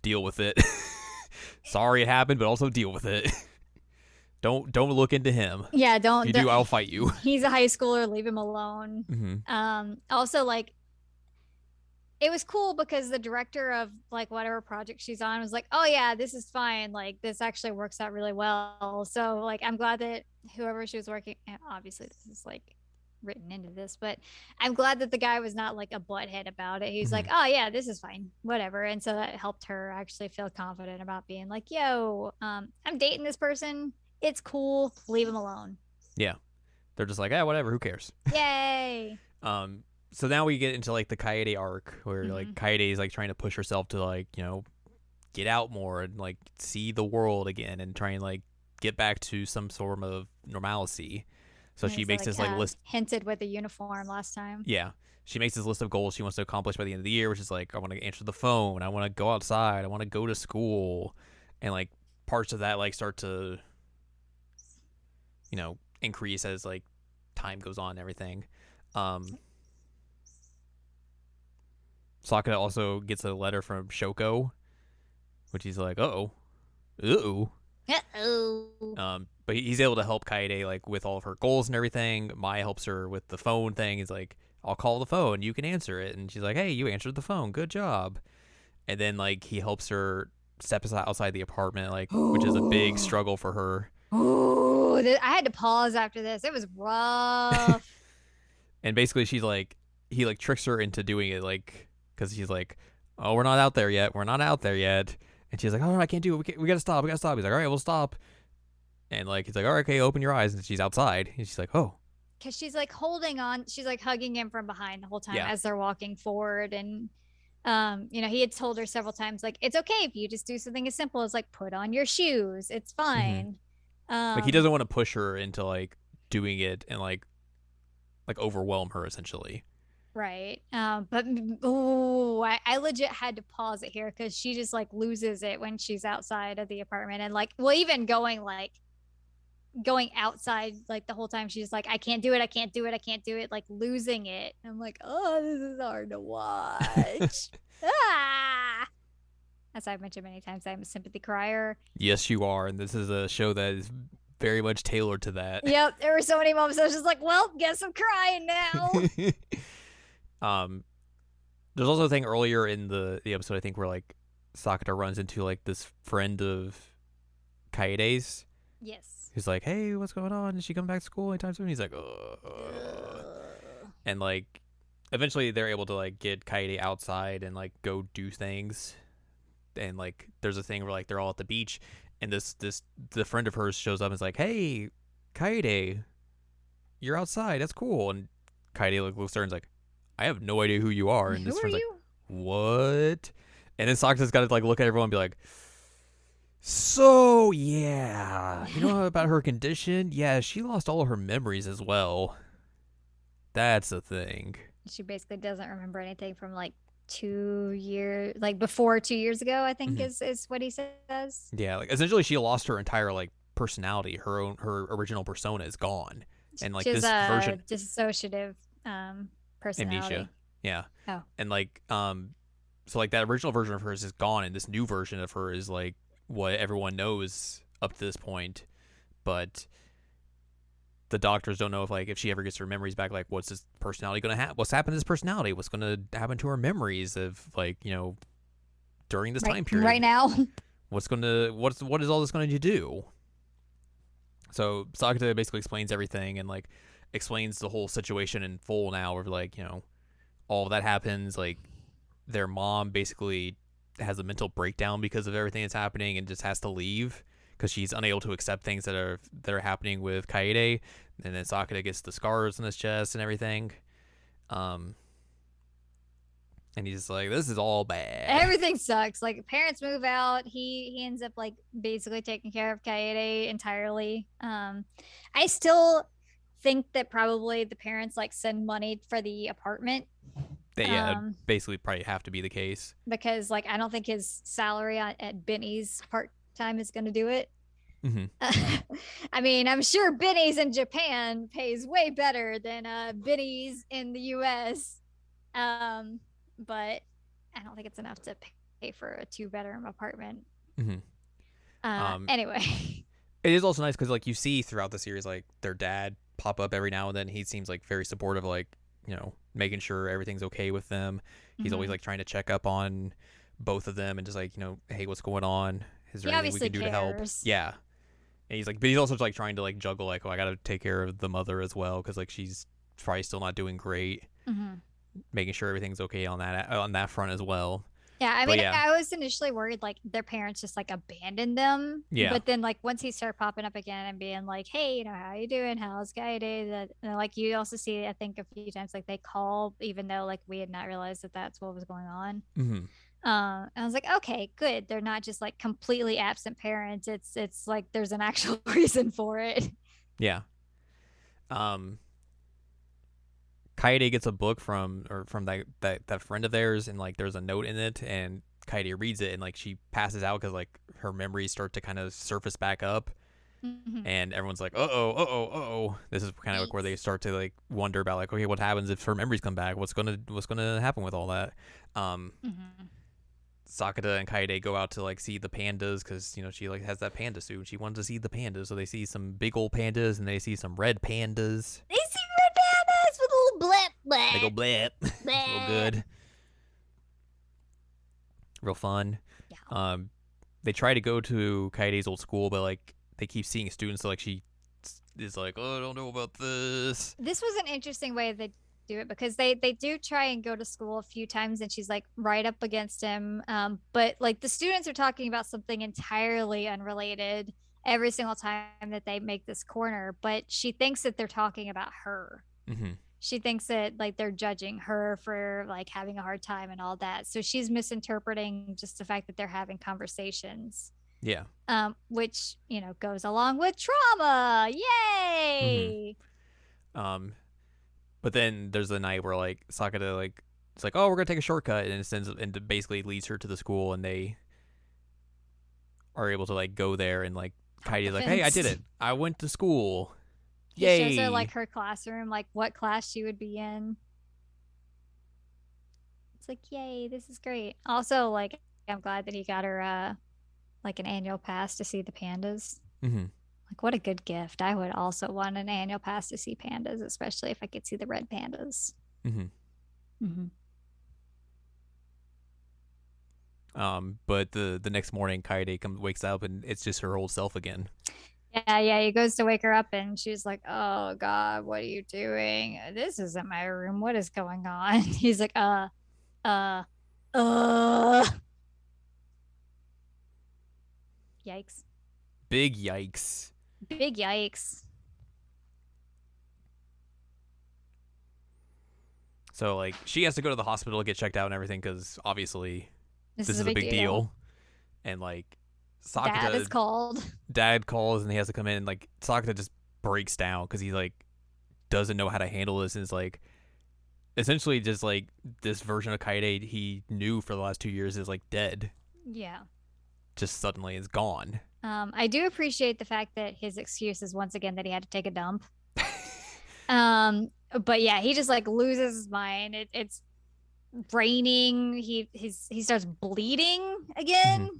Deal with it. Sorry it happened, but also deal with it. Don't look into him. Yeah, don't. If you do, I'll fight you." He's a high schooler. Leave him alone. Also, like, it was cool because the director of like whatever project she's on was like, "Oh yeah, this is fine. Like, this actually works out really well." So like, I'm glad that whoever she was working, and obviously this is like written into this, but I'm glad that the guy was not like a butthead about it. He's like, "Oh yeah, this is fine, whatever." And so that helped her actually feel confident about being like, "Yo, I'm dating this person. It's cool. Leave him alone." Yeah, they're just like, whatever. Who cares? Yay. So now we get into like the Kaede arc where like Kaede is like trying to push herself to like, get out more and like see the world again and try and like get back to some sort of normalcy. So she makes this like list. Hinted with the uniform last time. Yeah. She makes this list of goals she wants to accomplish by the end of the year, which is like, I want to answer the phone. I want to go outside. I want to go to school. And like parts of that like start to, increase as like time goes on and everything. Sakura also gets a letter from Shoko, which he's like, uh-oh. But he's able to help Kaede like with all of her goals and everything. Mai helps her with the phone thing. He's like, "I'll call the phone. You can answer it." And she's like, "Hey, you answered the phone. Good job." And then like he helps her step outside the apartment, like which is a big struggle for her. Oh, I had to pause after this. It was rough. And basically, he tricks her into doing it, like because he's like, "Oh, we're not out there yet. We're not out there yet." And she's like, "Oh, I can't do it. We gotta stop. He's like, "All right, we'll stop." And like he's like, "All right, okay, open your eyes." And she's outside, and she's like, "Oh, because she's like holding on, she's like hugging him from behind the whole time Yeah. as they're walking forward. And he had told her several times, like, it's okay if you just do something as simple as like put on your shoes. It's Hmm. fine. Like he Um, doesn't want to push her into like doing it and like overwhelm her essentially. right. But oh, I legit had to pause it here because she just like loses it when she's outside of the apartment and like, well, even going outside like the whole time she's like, I can't do it, I can't do it, I can't do it, like losing it. I'm like, oh, this is hard to watch. Ah, as I've mentioned many times, I'm a sympathy crier. Yes, you are, and this is a show that is very much tailored to that. Yep, there were so many moments I was just like, well, guess I'm crying now. um, there's also a thing earlier in the episode I think where like Sakata runs into like this friend of Kaede's Yes. who's like, "Hey, what's going on? Is she coming back to school anytime soon?" He's like, and like eventually they're able to like get Kaede outside and like go do things. And like there's a thing where like they're all at the beach, and this the friend of hers shows up and is like, "Hey, Kaede, you're outside. That's cool." And Kaede like looks at her and is like, "I have no idea who you are." And Who this are friend's like, you? "What?" And then Sakata's got to like look at everyone and be like, "So yeah, you know about her condition? Yeah, she lost all of her memories as well. That's the thing." She basically doesn't remember anything from like 2 years, like before 2 years ago, I think Hmm. is what he says. Yeah, like essentially she lost her entire like personality. Her original persona is gone, and like She has this a version dissociative amnesia. personality. Yeah, Oh, and like so like that original version of hers is gone, and this new version of her is like what everyone knows up to this point, but the doctors don't know if like if she ever gets her memories back, like what's this personality gonna happen? What's happened to this personality? What's gonna happen to her memories of like during this right, time right period? now. What is all this going to do? So Sakata basically explains everything and like explains the whole situation in full now. Where like all of that happens, like their mom basically has a mental breakdown because of everything that's happening and just has to leave because she's unable to accept things that are happening with Kaede. And then Sakata gets the scars on his chest and everything. Um, and he's just like, this is all bad. Everything sucks. Like parents move out. He ends up like basically taking care of Kaede entirely. I still think that probably the parents like send money for the apartment. That yeah, it'd Um, basically probably have to be the case. because like I don't think his salary at Benny's part time is going to do it. Mm-hmm. I mean, I'm sure Benny's in Japan pays way better than Benny's in the US. Um, but I don't think it's enough to pay for a two-bedroom apartment. Mm-hmm. Um, Anyway. it is also nice because like you see throughout the series like their dad pop up every now and then. He seems like very supportive, like making sure everything's okay with them. He's always Mhm. like trying to check up on both of them and just like hey, what's going on? Is there He anything we obviously can do to help? cares. Yeah. And he's like, but he's also like trying to like juggle like, oh, I gotta take care of the mother as well because like she's probably still not doing great. Mhm. Making sure everything's okay on that front as well. Yeah, I But mean, yeah, I was initially worried like their parents just like abandoned them, yeah. but then like once he started popping up again and being like, "Hey, how you doing? How's Guy Day?" That like you also see, I think a few times like they call, even though like we had not realized that that's what was going on. Mm-hmm. I was like, okay, good. They're not just like completely absent parents. It's like there's an actual reason for it. Yeah. Um, Kaede gets a book from that friend of theirs, and like there's a note in it, and Kaede reads it, and like she passes out because like her memories start to kind of surface back up, Mhm. and everyone's like, uh oh. This is kind of like where they Yikes. start to like wonder about like, okay, what happens if her memories come back? What's gonna happen with all that? Um, Mhm. Sakata and Kaede go out to like see the pandas because she like has that panda suit. She wanted to see the pandas, so they see some big old pandas and they see some red pandas. They see red bananas with a little blip They go blip bleh, real blip. good, real fun. Yeah. They try to go to Kaede's old school, but like they keep seeing students, so like she is like, oh, I don't know about this. This was an interesting way they do it because they do try and go to school a few times and she's like right up against him. But like the students are talking about something entirely unrelated every single time that they make this corner, but she thinks that they're talking about her. Mm-hmm. She thinks that like they're judging her for like having a hard time and all that. So she's misinterpreting just the fact that they're having conversations. Yeah. Which, goes along with trauma. Mm-hmm. Yay. Um, but then there's the night where like Sakata like it's like, oh, we're gonna take a shortcut, and it sends and it basically leads her to the school, and they are able to like go there, and like Hop the Kaidi's like, hey, I did fence. it. I went to school. He shows her Yay. like her classroom, like what class she would be in. It's like, yay, this is great. Also, like, I'm glad that he got her like an annual pass to see the pandas. Mm-hmm. Like, what a good gift. I would also want an annual pass to see pandas, especially if I could see the red pandas. Mm-hmm. Mm-hmm. But the next morning, Kaede wakes up, and it's just her old self again. Yeah. He goes to wake her up, and she's like, "Oh God, what are you doing? This isn't my room. What is going on?" He's like, uh, uh. Yikes! Big yikes. Big yikes! So like she has to go to the hospital to get checked out and everything because obviously This this is is a a big big deal. deal. And like Dad is Sakata, called. dad calls and he has to come in. And, like Sakata just breaks down because he like doesn't know how to handle this and is like essentially just like this version of Kaede he knew for the last 2 years is like dead. Yeah. Just suddenly is gone. I do appreciate the fact that his excuse is once again that he had to take a dump. But yeah, he just like loses his mind. It's raining. He starts bleeding again. Mm-hmm.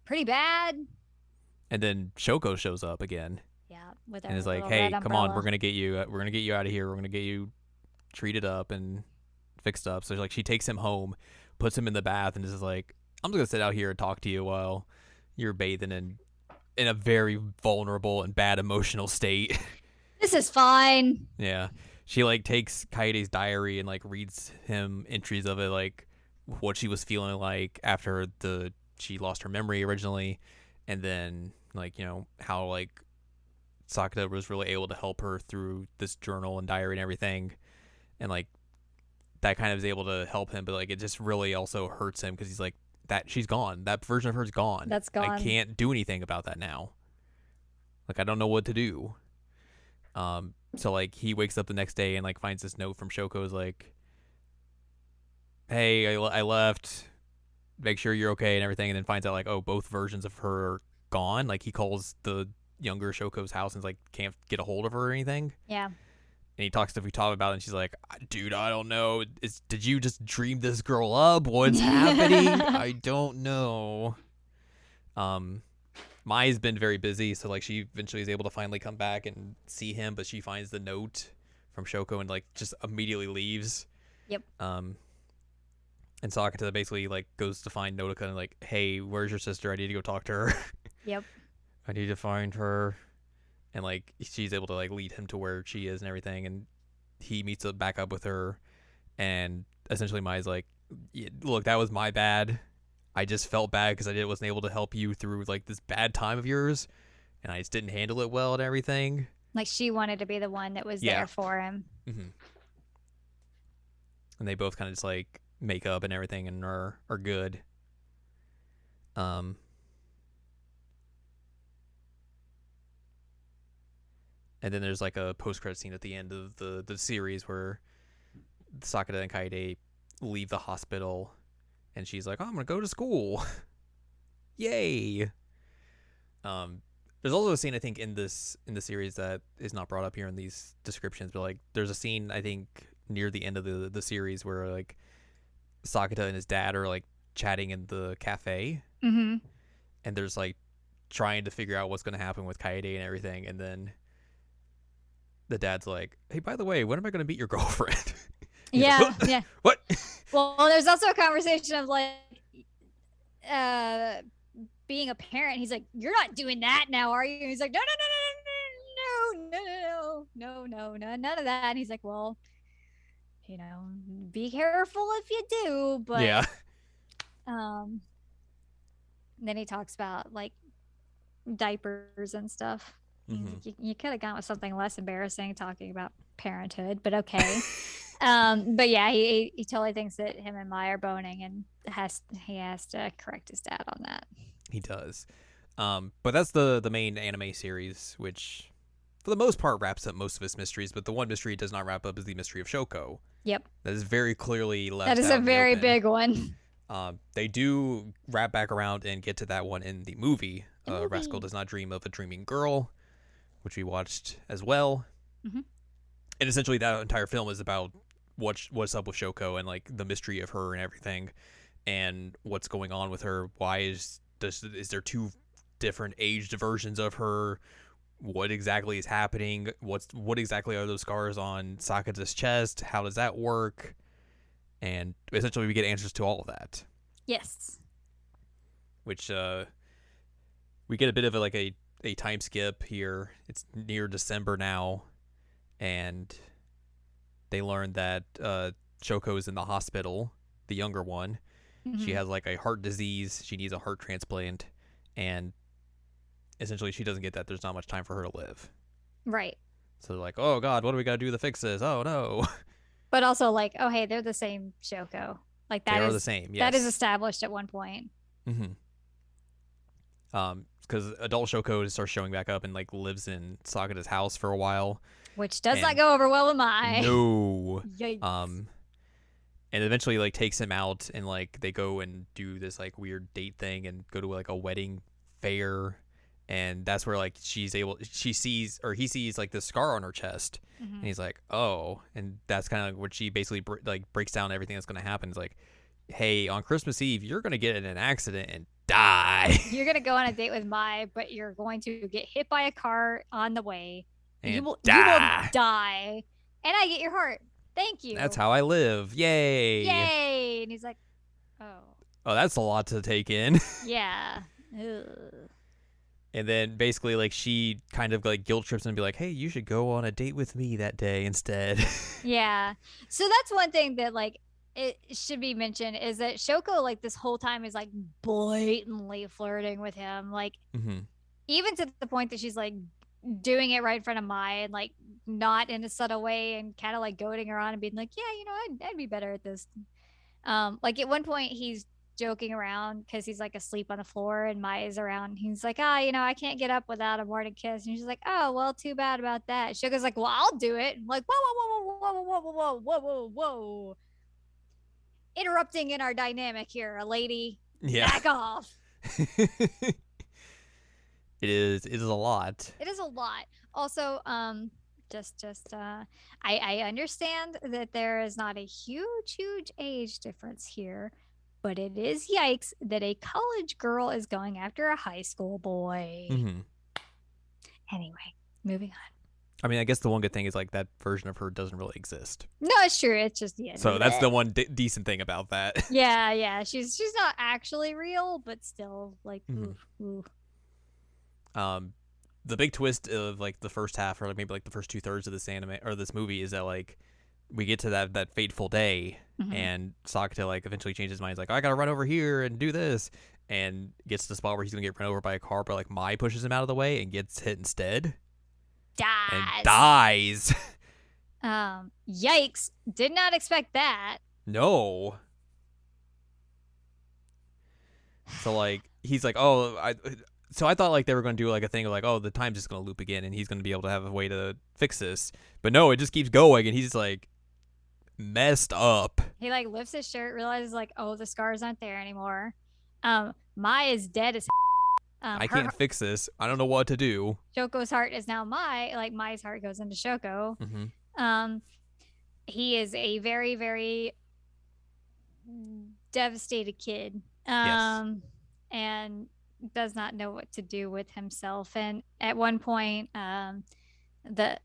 Pretty bad. And then Shoko shows up again Yeah, with and our is like, little red "Hey, come on, umbrella. we're gonna get you out of here. We're gonna get you treated up and fixed up." So like she takes him home, puts him in the bath, and is like, "I'm just gonna sit out here and talk to you while you're bathing in a very vulnerable and bad emotional state." This is fine. Yeah, she like takes Kaede's diary and like reads him entries of it, like what she was feeling like after the she lost her memory originally, and then like how like Sakata was really able to help her through this journal and diary and everything, and like that kind of is able to help him, but like it just really also hurts him because he's like that she's gone. That version of her's gone. That's I gone. can't do anything about that now. Like I don't know what to do. So like he wakes up the next day and like finds this note from Shoko's like, "Hey, I left. Make sure you're okay and everything," and then finds out like, oh, both versions of her are gone. Like he calls the younger Shoko's house and like can't get a hold of her or anything. Yeah. And he talks to Futaba about it, and she's like, "Dude, I don't know. Did you just dream this girl up? What's happening? I don't know." Mai's been very busy, so like she eventually is able to finally come back and see him, but she finds the note from Shoko and like just immediately leaves. Yep. And Sakata basically like goes to find Nodoka and like, "Hey, where's your sister? I need to go talk to her. Yep. I need to find her." And like she's able to like lead him to where she is and everything, and he meets up back up with her, and essentially Mai's like, "Look, that was my bad. I just felt bad because wasn't able to help you through like this bad time of yours, and I just didn't handle it well and everything." Like she wanted to be the one that was Yeah. there for him. Mm-hmm. And they both kind of just like make up and everything and are good. And then there's like a post-credit scene at the end of the series where Sakata and Kaede leave the hospital, and she's like, "Oh, I'm gonna go to school." Yay. There's also a scene I think in the series that is not brought up here in these descriptions, but like there's a scene I think near the end of the series where like Sakata and his dad are like chatting in the cafe, Mm-hmm. and there's like trying to figure out what's gonna happen with Kaede and everything, and then the dad's like, "Hey, by the way, when am I gonna meet your girlfriend?" Yeah. Like, Yeah. What? Well, there's also a conversation of like, being a parent. He's like, "You're not doing that now, are you?" And he's like, "No, none of that." And he's like, "Well, be careful if you do." But Yeah. then he talks about like diapers and stuff. Mm-hmm. You could have gone with something less embarrassing, talking about parenthood, but okay. But yeah, he totally thinks that him and Mai are boning, and he has to correct his dad on that. He does. But that's the main anime series, which for the most part wraps up most of its mysteries. But the one mystery it does not wrap up is the mystery of Shoko. Yep, That is very clearly that left is a out in the very open. big one. They do wrap back around and get to that one in the movie. The Rascal movie. Does Not Dream of a Dreaming Girl, which we watched as well. Mm-hmm. And essentially, that entire film is about what's up with Shoko and like the mystery of her and everything, and what's going on with her. Why is there two different aged versions of her? What exactly is happening? What exactly are those scars on Sakata's chest? How does that work? And essentially, we get answers to all of that. Yes. Which we get a bit of a time skip here. It's near December now, and they learn that Shoko is in the hospital, the younger one. She Mm-hmm. has like a heart disease. She needs a heart transplant, and essentially she doesn't get that. There's not much time for her to live. Right. So they're like, oh God, what do we got to do to fix this? Oh no. But also like, oh hey, they're the same Shoko. Like They are the same, that is yes. established at one point. Mm-hmm. Because adult Shoko starts showing back up and like lives in Sakata's house for a while, Which does not and go over well with my no, yikes. And eventually like takes him out and like they go and do this like weird date thing and go to like a wedding fair, and that's where like she sees or he sees like the scar on her chest, Mm-hmm. and he's like, oh, and that's kind of like what she basically like breaks down everything that's going to happen. It's like, hey, on Christmas Eve you're going to get in an accident and die. You're gonna go on a date with Mai, but you're going to get hit by a car on the way. And You will die. die, and I get your heart. Thank you. That's how I live. Yay. Yay! And he's like, oh Oh, that's a lot to take in. yeah. Ugh. And then basically like she kind of like guilt trips and be like, hey, you should go on a date with me that day instead. Yeah. So that's one thing that like it should be mentioned is that Shoko like this whole time is like blatantly flirting with him, like Mm-hmm. even to the point that she's like doing it right in front of Mai and like not in a subtle way and kind of like goading her on and being like, yeah, you know, I'd be better at this. Like at one point he's joking around because he's like asleep on the floor and Maya's around. He's like, you know, I can't get up without a morning kiss. And she's like, oh, well, too bad about that. Sugar's like, well, I'll do it. I'm like, whoa, whoa, whoa, whoa, whoa, whoa, whoa, whoa, whoa, whoa. Interrupting in our dynamic here, a lady. Yeah. Back off. It is a lot. It is a lot. Also, I understand that there is not a huge age difference here, but it is yikes that a college girl is going after a high school boy. Mm-hmm. Anyway, moving on. I mean, I guess the one good thing is like that version of her doesn't really exist. No, it's true. It's just So that's the one decent thing about that. Yeah. She's not actually real, but still, like, Mm-hmm. ooh. The big twist of like the first half or like maybe like the first 2/3 of this anime or this movie is that like we get to that fateful day, Mhm. and Sakata like eventually changes his mind. He's like, I gotta run over here and do this, and gets to the spot where he's gonna get run over by a car, but like Mai pushes him out of the way and gets hit instead and dies. Yikes! Did not expect that. No. So like he's like, oh, so I thought like they were going to do like a thing of like, oh, the time's just going to loop again and he's going to be able to have a way to fix this. But no, it just keeps going and he's like messed up. He like lifts his shirt, realizes like, oh, the scars aren't there anymore. Mai is dead as I can't fix this. I don't know what to do. Shoko's heart is now Mai. Like Mai's heart goes into Shoko. Mm-hmm. He is a very, very devastated kid. Yes. And does not know what to do with himself. And at one point, the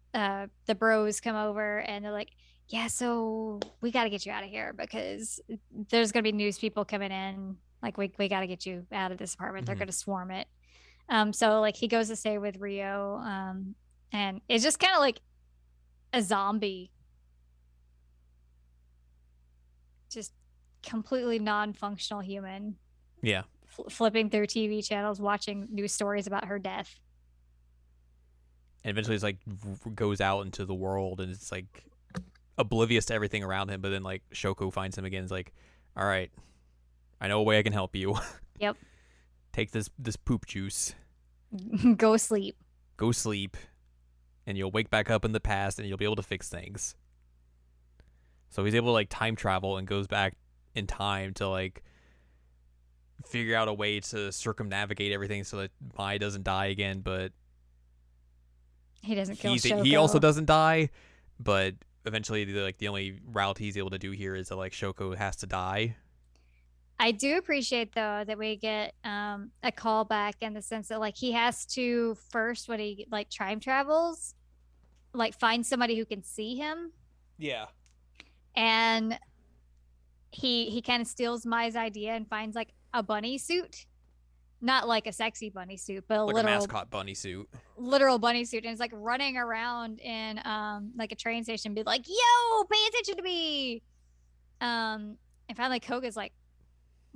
bros come over and they're like, yeah, so we got to get you out of here because there's gonna be news people coming in. Like we got to get you out of this apartment. They're gonna swarm it. So like he goes to stay with Rio, and it's just kind of like a zombie, just completely non-functional human. Yeah. flipping through TV channels, watching news stories about her death. And eventually, it's like goes out into the world, and it's like oblivious to everything around him. But then, like Shoko finds him again. It's like, all right, I know a way I can help you. Yep. Take this poop juice. Go sleep. Go sleep, and you'll wake back up in the past, and you'll be able to fix things. So he's able to like time travel and goes back in time to like figure out a way to circumnavigate everything so that Mai doesn't die again, but he doesn't kill Shoko. He also doesn't die, but eventually the only route he's able to do here is that like Shoko has to die. I do appreciate though that we get a callback in the sense that like he has to first when he like time travels, like find somebody who can see him. Yeah. And he kind of steals Mai's idea and finds like a bunny suit. Not like a sexy bunny suit, but like literal a mascot bunny suit. Literal bunny suit. And it's like running around in like a train station, be like, yo, pay attention to me. And finally Koga's like,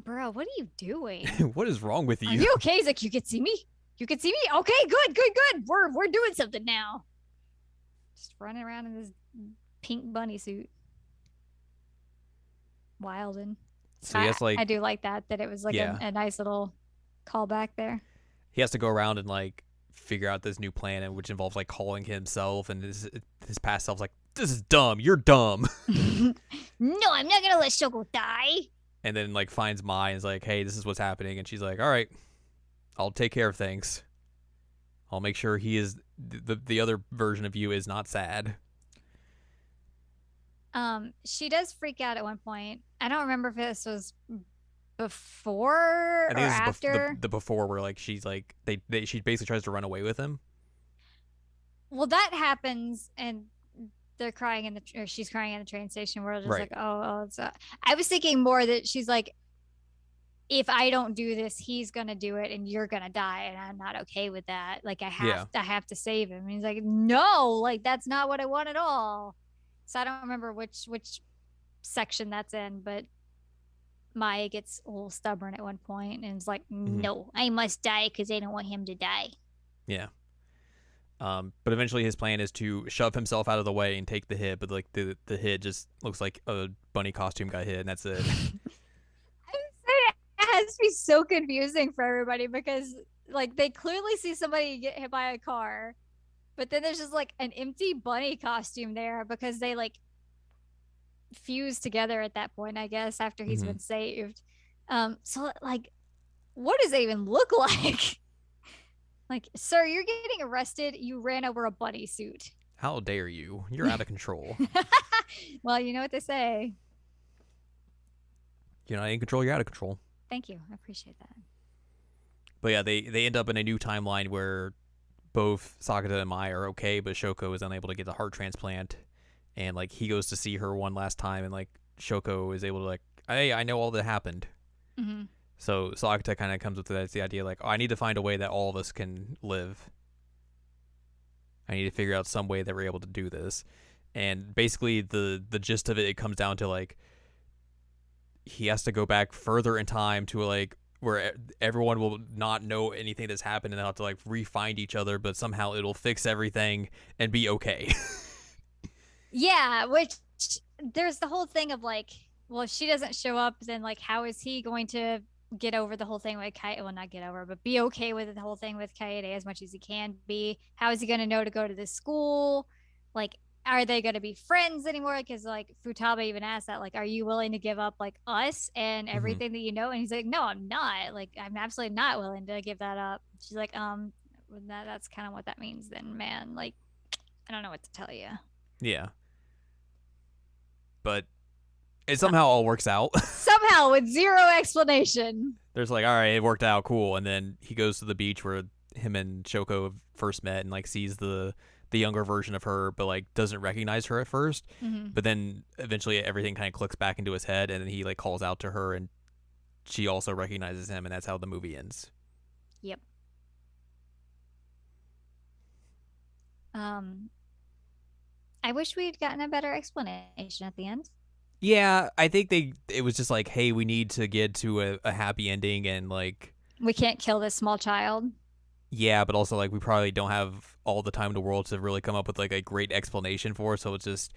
bro, what are you doing? What is wrong with you? Are you okay? He's like, you can see me? You can see me? Okay, good. We're doing something now. Just running around in this pink bunny suit. Wildin'. So he has like I do like that it was like a nice little callback there. He has to go around and like figure out this new plan, which involves like calling himself, and his past self's like, this is dumb. You're dumb. No, I'm not gonna let Shoko die. And then like finds Mai and is like, hey, this is what's happening. And she's like, all right, I'll take care of things. I'll make sure he is the other version of you is not sad. She does freak out at one point. I don't remember if this was before or after. The before where like she's like she basically tries to run away with him. Well, that happens and they're crying or she's crying in the train station where it's just like, oh, it's I was thinking more that she's like, if I don't do this, he's gonna do it and you're gonna die, and I'm not okay with that. Like I have to save him. And he's like, no, like that's not what I want at all. So I don't remember which section that's in, but Maya gets a little stubborn at one point and is like, no, I must die because I don't want him to die. Yeah. But eventually his plan is to shove himself out of the way and take the hit, but like the hit just looks like a bunny costume got hit, and that's it. It has to be so confusing for everybody because like they clearly see somebody get hit by a car, but then there's just like an empty bunny costume there because they like fuse together at that point, I guess, after he's been saved. So like, what does it even look like? Like, sir, you're getting arrested. You ran over a bunny suit. How dare you? You're out of control. Well, you know what they say. You're not in control, you're out of control. Thank you. I appreciate that. But yeah, they end up in a new timeline where both Sakata and Mai are okay, but Shoko is unable to get the heart transplant. And like he goes to see her one last time, and like Shoko is able to like, hey, I know all that happened. Mm-hmm. So Sakata kind of comes with that. It's the idea like, oh, I need to find a way that all of us can live. I need to figure out some way that we're able to do this. And basically the gist of it comes down to like he has to go back further in time to like where everyone will not know anything that's happened, and they'll have to like re-find each other, but somehow it'll fix everything and be okay. Yeah, which there's the whole thing of like, well, if she doesn't show up, then like how is he going to get over the whole thing with Kaede? Well, not get over, but be okay with the whole thing with Kaede as much as he can be. How is he going to know to go to this school? Like, are they going to be friends anymore? Because like Futaba even asked that, like, are you willing to give up like us and everything that you know? And he's like, no, I'm not. Like, I'm absolutely not willing to give that up. She's like, that's kind of what that means then, man. Like, I don't know what to tell you. Yeah. But it somehow all works out. Somehow with zero explanation. There's like, all right, it worked out, cool. And then he goes to the beach where him and Shoko first met and like sees the younger version of her, but like doesn't recognize her at first. Mm-hmm. But then eventually everything kind of clicks back into his head, and then he like calls out to her, and she also recognizes him, and that's how the movie ends. Yep. I wish we'd gotten a better explanation at the end. Yeah, I think it was just like, hey, we need to get to a happy ending, and like, We can't kill this small child. yeah, but also like we probably don't have all the time in the world to really come up with like a great explanation for it, so it's just,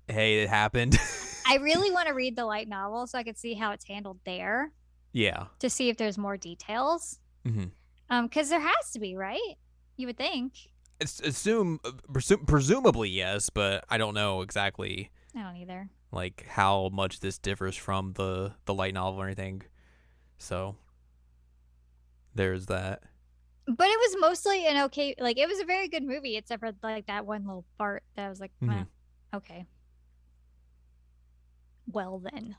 hey, it happened. I really want to read the light novel so I could see how it's handled there Yeah. to see if there's more details. Mm-hmm. Because there has to be, right? You would think. Presumably yes, but I don't know exactly I don't either. like how much this differs from the light novel or anything. So there's that. But it was mostly an okay, like it was a very good movie, except for like that one little part that I was like, Mm-hmm. okay. Well then.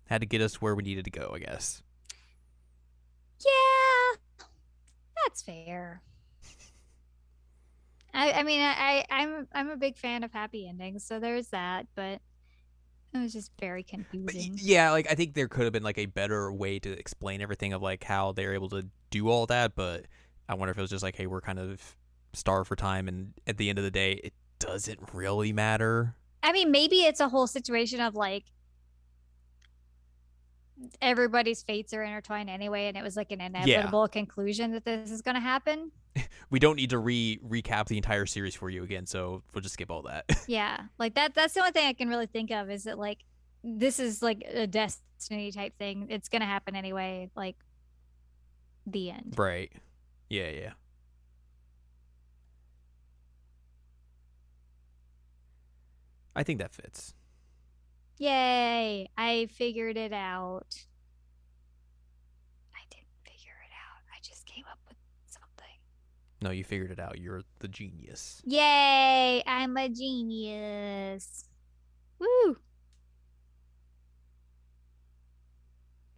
Had to get us where we needed to go, I guess. Yeah, that's fair. I mean I'm a big fan of happy endings, so there's that, but it was just very But confusing. yeah, like I think there could have been like a better way to explain everything of like how they're able to do all that, but I wonder if it was just like, hey, we're kind of starved for time, and at the end of the day, it doesn't really matter. I mean, maybe it's a whole situation of like everybody's fates are intertwined anyway, and it was like an Yeah, inevitable conclusion that this is going to happen. we don't need to recap the entire series for you again, so we'll just skip all that. Yeah, like that's the only thing I can really think of is that like this is like a destiny type thing. It's going to happen anyway. Like the end. Right. Yeah, yeah. I think that fits. Yay! I figured it out. I didn't figure it out. I just came up with something. No, you figured it out. You're the genius. Yay! I'm a genius. Woo!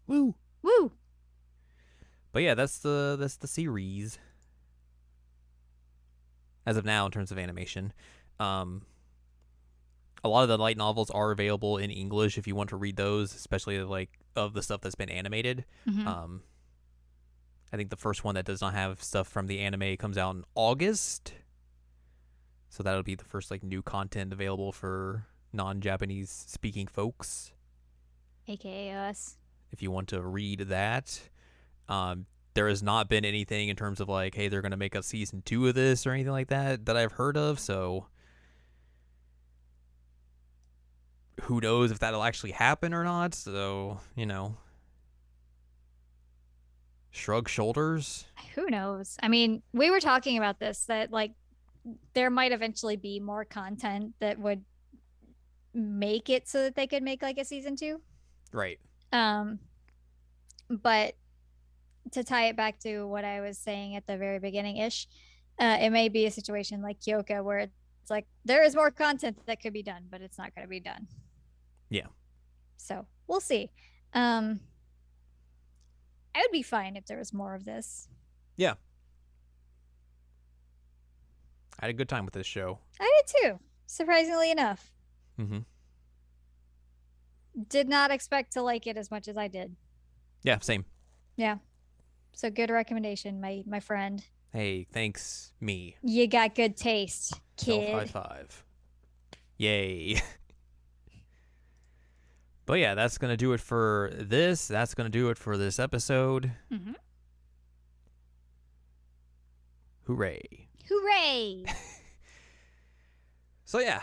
Woo. Woo! But yeah, that's the series as of now in terms of animation. Um, a lot of the light novels are available in English if you want to read those, especially like of the stuff that's been animated. Mm-hmm. I think the first one that does not have stuff from the anime comes out in August, so that'll be the first like new content available for non-Japanese speaking folks. AKA us. If you want to read that, there has not been anything in terms of like, hey, they're going to make a season 2 of this or anything like that that I've heard of. So who knows if that'll actually happen or not. So, shrug shoulders. Who knows? I mean, we were talking about this that like there might eventually be more content that would make it so that they could make like a season 2. Right. Um, but to tie it back to what I was saying at the very beginning ish, it may be a situation like Kyoka where it's like there is more content that could be done, but it's not going to be done. Yeah. So we'll see. I would be fine if there was more of this. Yeah. I had a good time with this show. I did too, surprisingly enough. Mm-hmm. Did not expect to like it as much as I did. Yeah, same. Yeah. So good recommendation, my friend. Hey, thanks, me. You got good taste, kid. Self high five. Yay. But yeah, that's going to do it for this. That's going to do it for this episode. Mm-hmm. Hooray. Hooray. So yeah,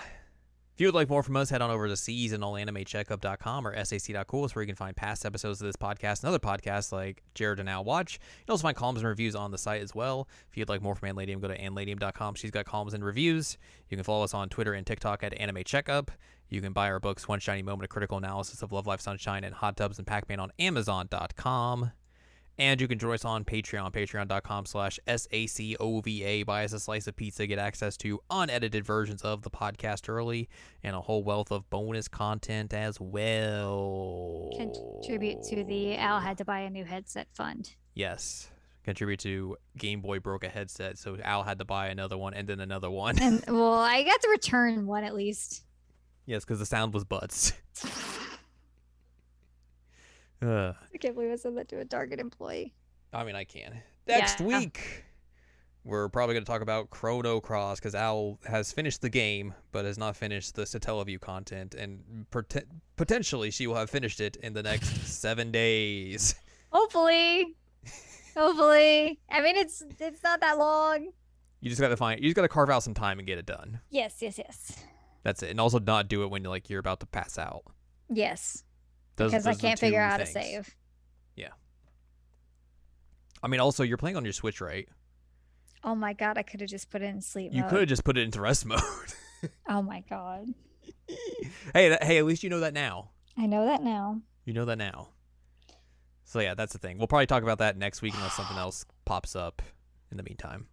if you would like more from us, head on over to seasonalanimecheckup.com or sac.cool. It's where you can find past episodes of this podcast and other podcasts like Jared and Now Watch. You can also find columns and reviews on the site as well. If you'd like more from Anladium, go to anladium.com. She's got columns and reviews. You can follow us on Twitter and TikTok at Anime Checkup. You can buy our books, One Shiny Moment, A Critical Analysis of Love, Life, Sunshine, and Hot Tubs and Pac-Man on Amazon.com. And you can join us on Patreon, patreon.com/SACOVA. Buy us a slice of pizza, get access to unedited versions of the podcast early, and a whole wealth of bonus content as well. Contribute to the Al had to buy a new headset fund. Yes. Contribute to Game Boy broke a headset, so Al had to buy another one and then another one. And well, I got to return one at least. Yes, because the sound was butts. I can't believe I said that to a Target employee. I mean, I can. Next week, we're probably going to talk about Chrono Cross because Al has finished the game but has not finished the Satellaview content, and potentially she will have finished it in the next 7 days. Hopefully. Hopefully. I mean, it's not that long. You just got to carve out some time and get it done. Yes. That's it. And also not do it when you're about to pass out. Yes. Because I can't figure out how to save. Yeah. I mean, also, you're playing on your Switch, right? Oh my god, I could have just put it in sleep mode. You could have just put it into rest mode. Oh my god. Hey, at least you know that now. I know that now. You know that now. So yeah, that's the thing. We'll probably talk about that next week unless something else pops up in the meantime.